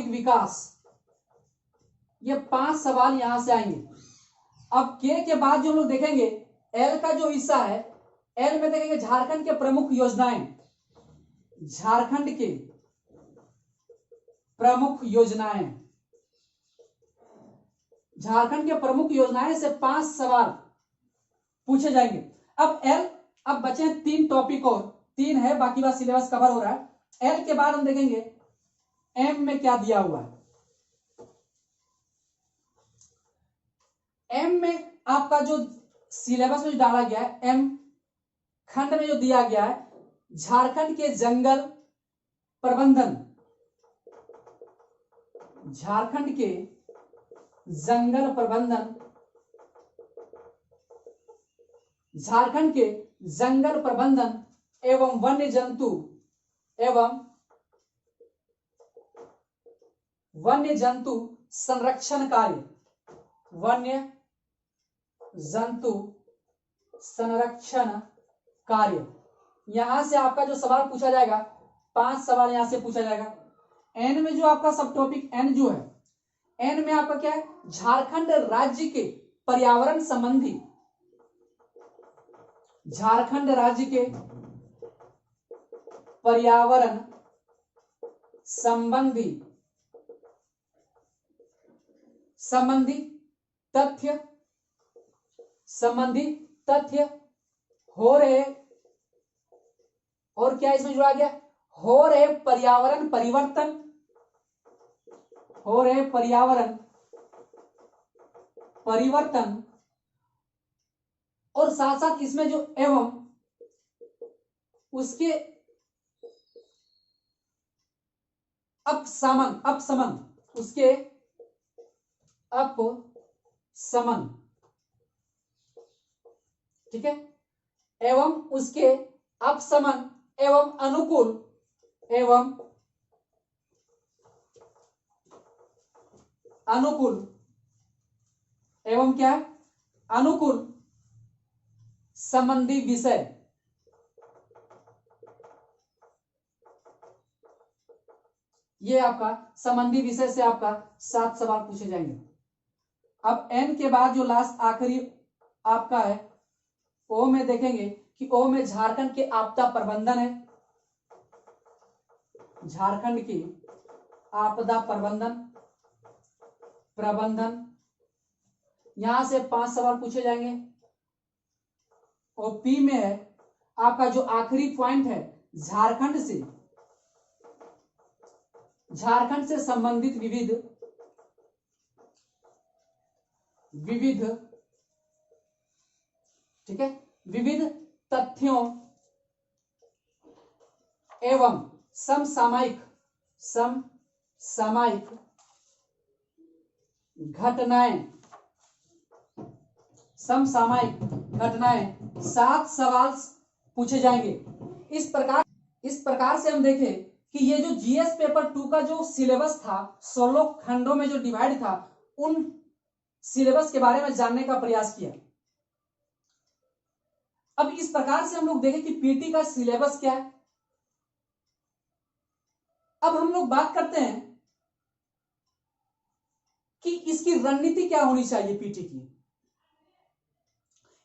विकास, ये 5 सवाल यहां से आएंगे। अब के बाद जो हम लोग देखेंगे, एल का जो हिस्सा है, एल में देखेंगे झारखंड के प्रमुख योजनाएं, झारखंड के प्रमुख योजनाएं से 5 सवाल पूछे जाएंगे। अब बचे 3 टॉपिक और 3 है, बाकी बात सिलेबस कवर हो रहा है। एल के बाद हम देखेंगे एम में क्या दिया हुआ है। एम में आपका जो सिलेबस में डाला गया है, एम खंड में जो दिया गया है, झारखंड के जंगल प्रबंधन, झारखंड के जंगल प्रबंधन एवं वन्य जंतु संरक्षण कार्य, वन्य जंतु संरक्षण कार्य, यहां से आपका जो सवाल पूछा जाएगा, 5 सवाल यहां से पूछा जाएगा। एन में जो आपका सब टॉपिक एन जो है, एन में आपका क्या है, झारखंड राज्य के पर्यावरण संबंधी, झारखंड राज्य के पर्यावरण संबंधी तथ्य हो रहे, और क्या इसमें जुड़ा गया, हो रहे पर्यावरण परिवर्तन, और साथ साथ इसमें जो एवं उसके अपसमन, उसके अपसमन, ठीक है, एवं उसके अपसमन एवं अनुकूल एवं क्या है, अनुकूल संबंधी विषय, ये आपका संबंधी विषय से आपका 7 सवाल पूछे जाएंगे। अब एन के बाद जो लास्ट आखिरी आपका है ओ में देखेंगे कि ओ में झारखंड के आपदा प्रबंधन है, झारखंड की आपदा प्रबंधन यहां से 5 सवाल पूछे जाएंगे। और पी में है आपका जो आखिरी पॉइंट है झारखंड से संबंधित विविध ठीक है, विविध तथ्यों एवं समसामयिक घटनाएं 7 सवाल पूछे जाएंगे। इस प्रकार से हम देखें कि ये जो जीएस पेपर 2 का जो सिलेबस था 16 खंडों में जो डिवाइड था, उन सिलेबस के बारे में जानने का प्रयास किया। अब इस प्रकार से हम लोग देखें कि पीटी का सिलेबस क्या है। अब हम लोग बात करते हैं कि इसकी रणनीति क्या होनी चाहिए पीटी की।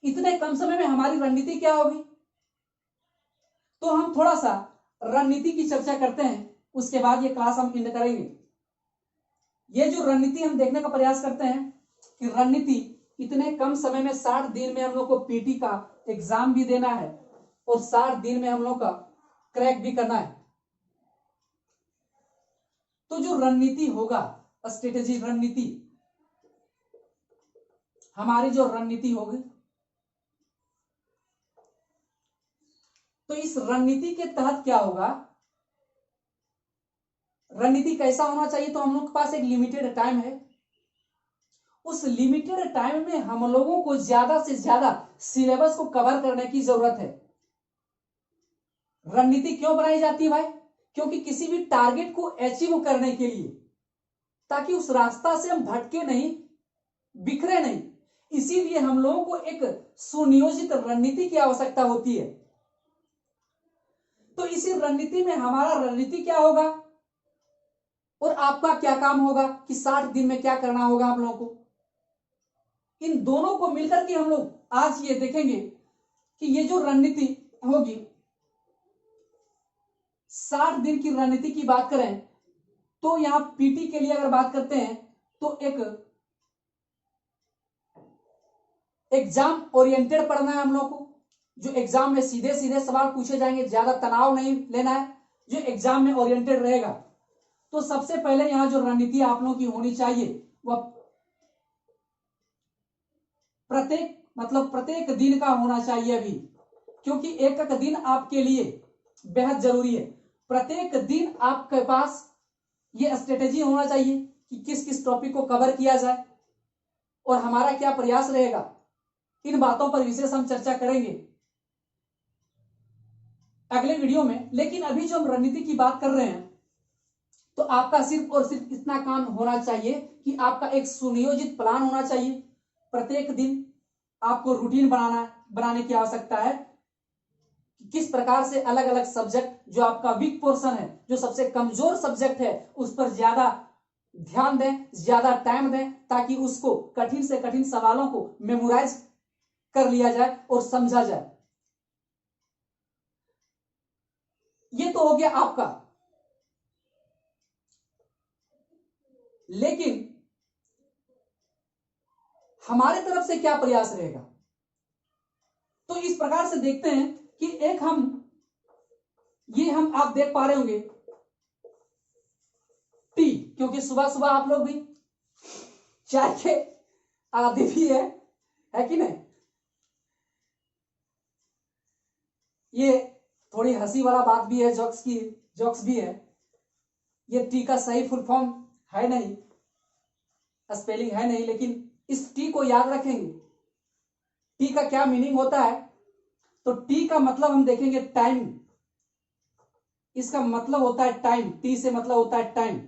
इतने कम समय में हमारी रणनीति क्या होगी, तो हम थोड़ा सा रणनीति की चर्चा करते हैं, उसके बाद ये क्लास हम एंड करेंगे। ये जो रणनीति हम देखने का प्रयास करते हैं कि रणनीति इतने कम समय में 60 दिन में हम लोग को पीटी का एग्जाम भी देना है और 60 दिन में हम लोग का क्रैक भी करना है। तो जो रणनीति होगा, स्ट्रेटेजी रणनीति, हमारी जो रणनीति होगी, तो इस रणनीति के तहत क्या होगा, रणनीति कैसा होना चाहिए। तो हम लोग के पास एक लिमिटेड टाइम है, उस लिमिटेड टाइम में हम लोगों को ज्यादा से ज्यादा सिलेबस को कवर करने की जरूरत है। रणनीति क्यों बनाई जाती है भाई, क्योंकि किसी भी टारगेट को अचीव करने के लिए, ताकि उस रास्ता से हम भटके नहीं, बिखरे नहीं, इसीलिए हम लोगों को एक सुनियोजित रणनीति की आवश्यकता होती है। तो इसी रणनीति में हमारा रणनीति क्या होगा और आपका क्या काम होगा कि 60 दिन में क्या करना होगा आप लोगों को। इन दोनों को मिलकर के हम लोग आज ये देखेंगे कि ये जो रणनीति होगी, 60 दिन की रणनीति की बात करें तो यहां पीटी के लिए अगर बात करते हैं तो एक एग्जाम ओरिएंटेड पढ़ना है हम लोग को, जो एग्जाम में सीधे सीधे सवाल पूछे जाएंगे, ज्यादा तनाव नहीं लेना है, जो एग्जाम में ओरिएंटेड रहेगा। तो सबसे पहले यहां जो रणनीति आप लोगों की होनी चाहिए वह प्रत्येक दिन का होना चाहिए अभी, क्योंकि एक एक दिन आपके लिए बेहद जरूरी है। प्रत्येक दिन आपके पास ये स्ट्रेटेजी होना चाहिए कि किस किस टॉपिक को कवर किया जाए और हमारा क्या प्रयास रहेगा। इन बातों पर विशेष हम चर्चा करेंगे अगले वीडियो में। लेकिन अभी जो हम रणनीति की बात कर रहे हैं, तो आपका सिर्फ और सिर्फ इतना काम होना चाहिए कि आपका एक सुनियोजित प्लान होना चाहिए। प्रत्येक दिन आपको रूटीन बनाने की आवश्यकता है कि किस प्रकार से अलग अलग सब्जेक्ट, जो आपका वीक पोर्शन है, जो सबसे कमजोर सब्जेक्ट है, उस पर ज्यादा ध्यान दें, ज्यादा टाइम दें, ताकि उसको कठिन से कठिन सवालों को मेमोराइज कर लिया जाए और समझा जाए। ये तो हो गया आपका। लेकिन हमारे तरफ से क्या प्रयास रहेगा, तो इस प्रकार से देखते हैं कि एक हम आप देख पा रहे होंगे टी, क्योंकि सुबह सुबह आप लोग भी चाय के आदी भी है कि नहीं। ये थोड़ी हंसी वाला बात भी है, जोक्स भी है। ये टी का सही फुल फॉर्म है नहीं, स्पेलिंग है नहीं, लेकिन इस टी को याद रखेंगे। टी का क्या मीनिंग होता है, तो टी का मतलब हम देखेंगे टाइम, इसका मतलब होता है टाइम, टी से मतलब होता है टाइम।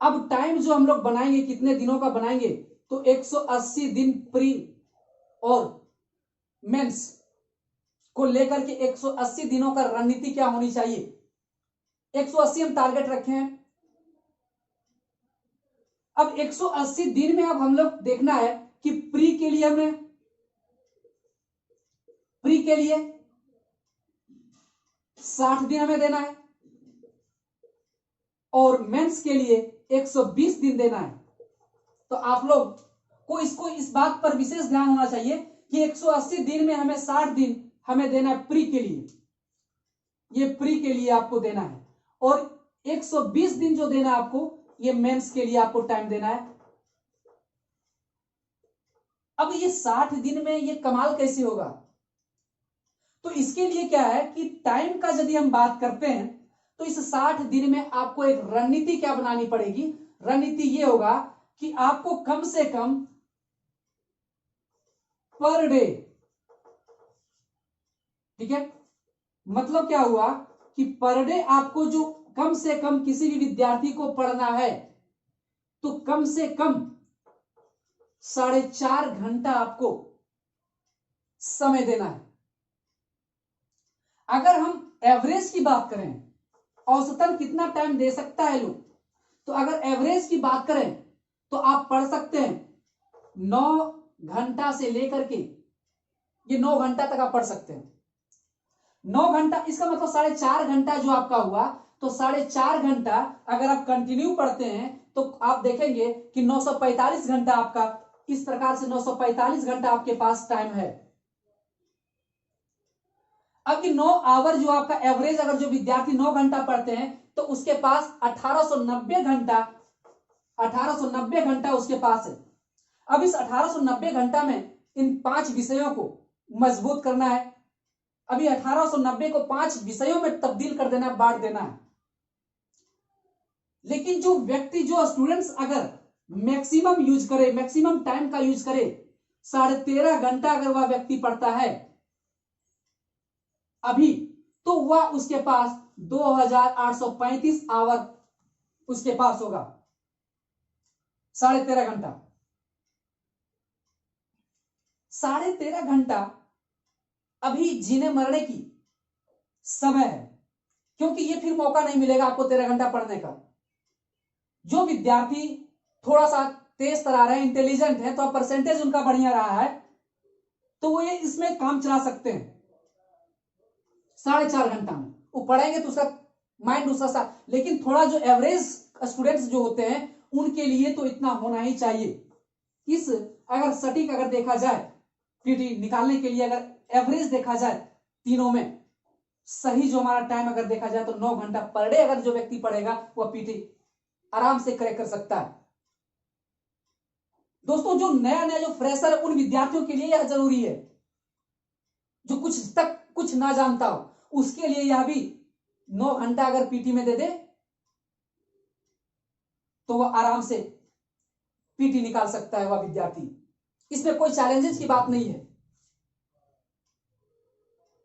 अब टाइम जो हम लोग बनाएंगे, कितने दिनों का बनाएंगे, तो 180 दिन प्री और मेंस को लेकर के 180 दिनों का रणनीति क्या होनी चाहिए। 180 हम टारगेट रखे हैं। अब 180 दिन में अब हम लोग देखना है कि प्री के लिए 60 दिन हमें देना है और मेंस के लिए 120 दिन देना है। तो आप लोग को इस बात पर विशेष ध्यान होना चाहिए कि 180 दिन में हमें 60 दिन हमें देना है प्री के लिए, ये प्री के लिए आपको देना है, और 120 दिन जो देना है आपको, ये मेंस के लिए आपको टाइम देना है। अब ये 60 दिन में ये कमाल कैसे होगा, तो इसके लिए क्या है कि टाइम का यदि हम बात करते हैं तो इस 60 दिन में आपको एक रणनीति क्या बनानी पड़ेगी। रणनीति ये होगा कि आपको कम से कम पर डे, ठीक है, मतलब क्या हुआ कि पर डे आपको जो कम से कम किसी भी विद्यार्थी को पढ़ना है तो कम से कम 4.5 घंटा आपको समय देना है। अगर हम एवरेज की बात करें, औसतन कितना टाइम दे सकता है लोग, तो अगर एवरेज की बात करें तो आप पढ़ सकते हैं 9 घंटा से लेकर के ये 9 घंटा तक आप पढ़ सकते हैं। 9 घंटा, इसका मतलब 4.5 घंटा जो आपका हुआ, तो 4.5 घंटा अगर आप कंटिन्यू पढ़ते हैं तो आप देखेंगे कि 945 घंटा आपका, इस प्रकार से 945 घंटा आपके पास टाइम है। अब कि 9 आवर जो आपका एवरेज, अगर जो विद्यार्थी 9 घंटा पढ़ते हैं तो उसके पास 1890 घंटा उसके पास है। अब इस 1890 घंटा में इन 5 विषयों को मजबूत करना है। अभी 1890 को 5 विषयों में तब्दील कर देना, बांट देना है। लेकिन जो व्यक्ति, जो स्टूडेंट्स अगर मैक्सिमम यूज करे, मैक्सिमम टाइम का यूज करे, 13.5 घंटा अगर वह व्यक्ति पढ़ता है अभी, तो वह उसके पास 2835 आवर उसके पास होगा। 13.5 घंटा, 13.5 घंटा अभी जीने मरने की समय है, क्योंकि ये फिर मौका नहीं मिलेगा आपको 13 घंटा पढ़ने का। जो विद्यार्थी थोड़ा सा तेज तरार है, इंटेलिजेंट है, तो परसेंटेज उनका बढ़िया रहा है, तो वो ये इसमें काम चला सकते हैं। 4.5 घंटा में वो पढ़ेंगे तो उसका माइंड दूसरा सा, लेकिन थोड़ा जो एवरेज स्टूडेंट्स जो होते हैं उनके लिए तो इतना होना ही चाहिए। इस अगर सटीक अगर देखा जाए, पीटी निकालने के लिए अगर एवरेज देखा जाए तीनों में, सही जो हमारा टाइम अगर देखा जाए तो 9 घंटा पर डे अगर जो व्यक्ति पढ़ेगा वह पीटी आराम से क्रैक कर सकता है। दोस्तों, जो नया नया जो फ्रेशर है उन विद्यार्थियों के लिए यह जरूरी है, जो कुछ ना जानता हो उसके लिए यह भी 9 घंटा अगर पीटी में दे दे तो वह आराम से पीटी निकाल सकता है वह विद्यार्थी। इसमें कोई चैलेंजेस की बात नहीं है,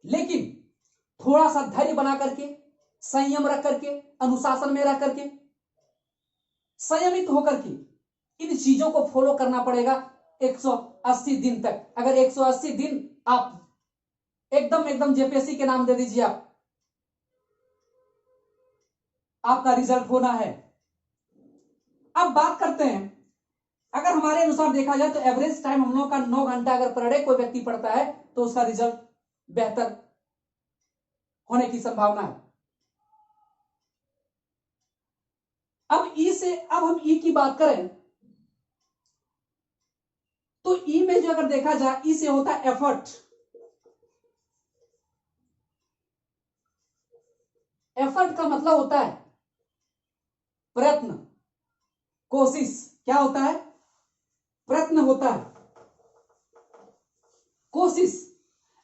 लेकिन थोड़ा सा धैर्य बना करके, संयम रख करके, अनुशासन में रह करके, संयमित होकर के इन चीजों को फॉलो करना पड़ेगा 180 दिन तक। अगर 180 दिन आप एकदम जेपीएससी के नाम दे दीजिए, आपका रिजल्ट होना है। अब बात करते हैं, अगर हमारे अनुसार देखा जाए तो एवरेज टाइम हम लोग का 9 घंटा अगर पर डे कोई व्यक्ति पढ़ता है तो उसका रिजल्ट बेहतर होने की संभावना है। अब हम ई की बात करें तो ई में जो अगर देखा जाए, ई से होता है एफर्ट। एफर्ट का मतलब होता है प्रयत्न, कोशिश। क्या होता है? प्रयत्न होता है, कोशिश।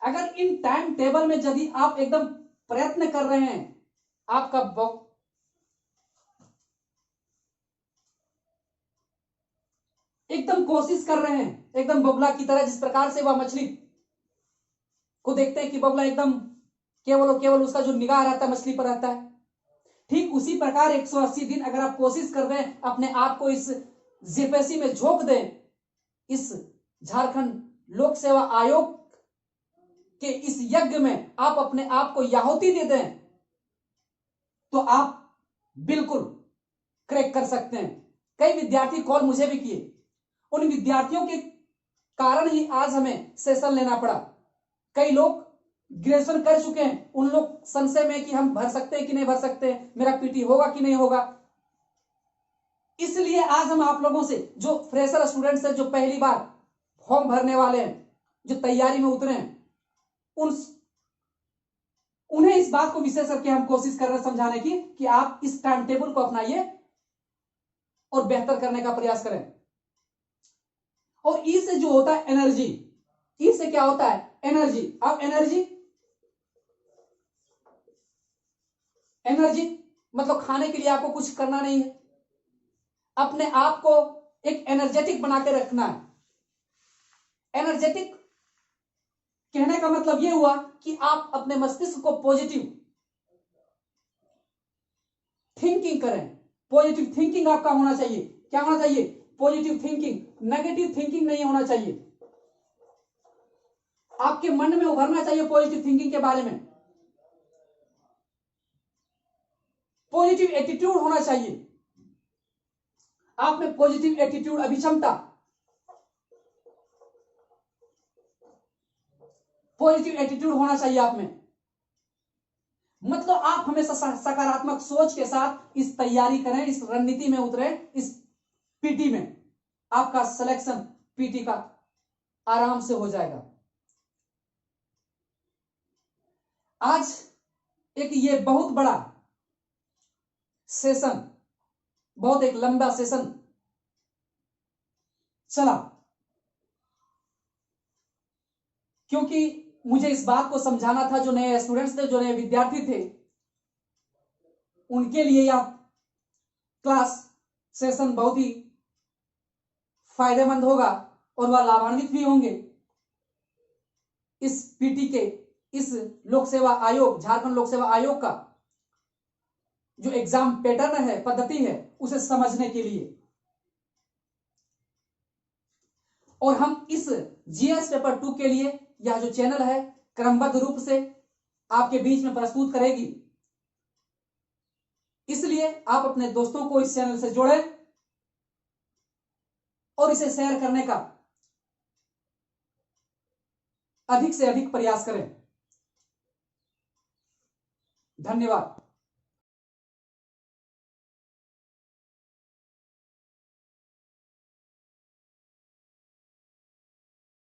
अगर इन टाइम टेबल में यदि आप एकदम प्रयत्न कर रहे हैं, आपका एकदम कोशिश कर रहे हैं, एकदम बगुला की तरह, जिस प्रकार से वह मछली को देखते हैं कि बगुला एकदम केवल उसका जो निगाह रहता है मछली पर रहता है, ठीक उसी प्रकार 180 दिन अगर आप कोशिश कर रहे हैं अपने आप को इस जेपीएससी में झोंक दें, इस झारखंड लोक सेवा आयोग कि इस यज्ञ में आप अपने आप को याहुति दे दें तो आप बिल्कुल क्रैक कर सकते हैं। कई विद्यार्थी कॉल मुझे भी किए, उन विद्यार्थियों के कारण ही आज हमें सेशन लेना पड़ा। कई लोग ग्रेजुएशन कर चुके हैं, उन लोग संशय में कि हम भर सकते हैं कि नहीं भर सकते, मेरा पीटी होगा कि नहीं होगा। इसलिए आज हम आप लोगों से, जो फ्रेशर स्टूडेंट्स हैं, जो पहली बार फॉर्म भरने वाले हैं, जो तैयारी में उतरे हैं, उन्हें इस बात को विशेष करके हम कोशिश कर रहे हैं समझाने की कि आप इस टाइम टेबल को अपनाइए और बेहतर करने का प्रयास करें। और ई से जो होता है एनर्जी, ई से क्या होता है एनर्जी। अब एनर्जी मतलब खाने के लिए आपको कुछ करना नहीं है, अपने आप को एक एनर्जेटिक बना के रखना है। एनर्जेटिक कहने का मतलब यह हुआ कि आप अपने मस्तिष्क को पॉजिटिव थिंकिंग करें। पॉजिटिव थिंकिंग आपका होना चाहिए। क्या होना चाहिए? पॉजिटिव थिंकिंग, नेगेटिव थिंकिंग नहीं होना चाहिए। आपके मन में उभरना चाहिए पॉजिटिव थिंकिंग के बारे में। पॉजिटिव एटीट्यूड होना चाहिए आप में, पॉजिटिव एटीट्यूड, अभिक्षमता, पॉजिटिव एटीट्यूड होना चाहिए आप में। मतलब आप हमेशा सकारात्मक सोच के साथ इस तैयारी करें, इस रणनीति में उतरे, इस पीटी में आपका सिलेक्शन पीटी का आराम से हो जाएगा। आज एक ये बहुत बड़ा सेशन, बहुत एक लंबा सेशन चला, क्योंकि मुझे इस बात को समझाना था, जो नए स्टूडेंट्स थे, जो नए विद्यार्थी थे, उनके लिए यह क्लास सेशन बहुत ही फायदेमंद होगा और वह लाभान्वित भी होंगे। इस पीटी के, इस लोक सेवा आयोग, झारखंड लोक सेवा आयोग का जो एग्जाम पैटर्न है, पद्धति है, उसे समझने के लिए। और हम इस जीएस पेपर 2 के लिए यह जो चैनल है क्रमबद्ध रूप से आपके बीच में प्रस्तुत करेगी। इसलिए आप अपने दोस्तों को इस चैनल से जोड़ें और इसे शेयर करने का अधिक से अधिक प्रयास करें। धन्यवाद।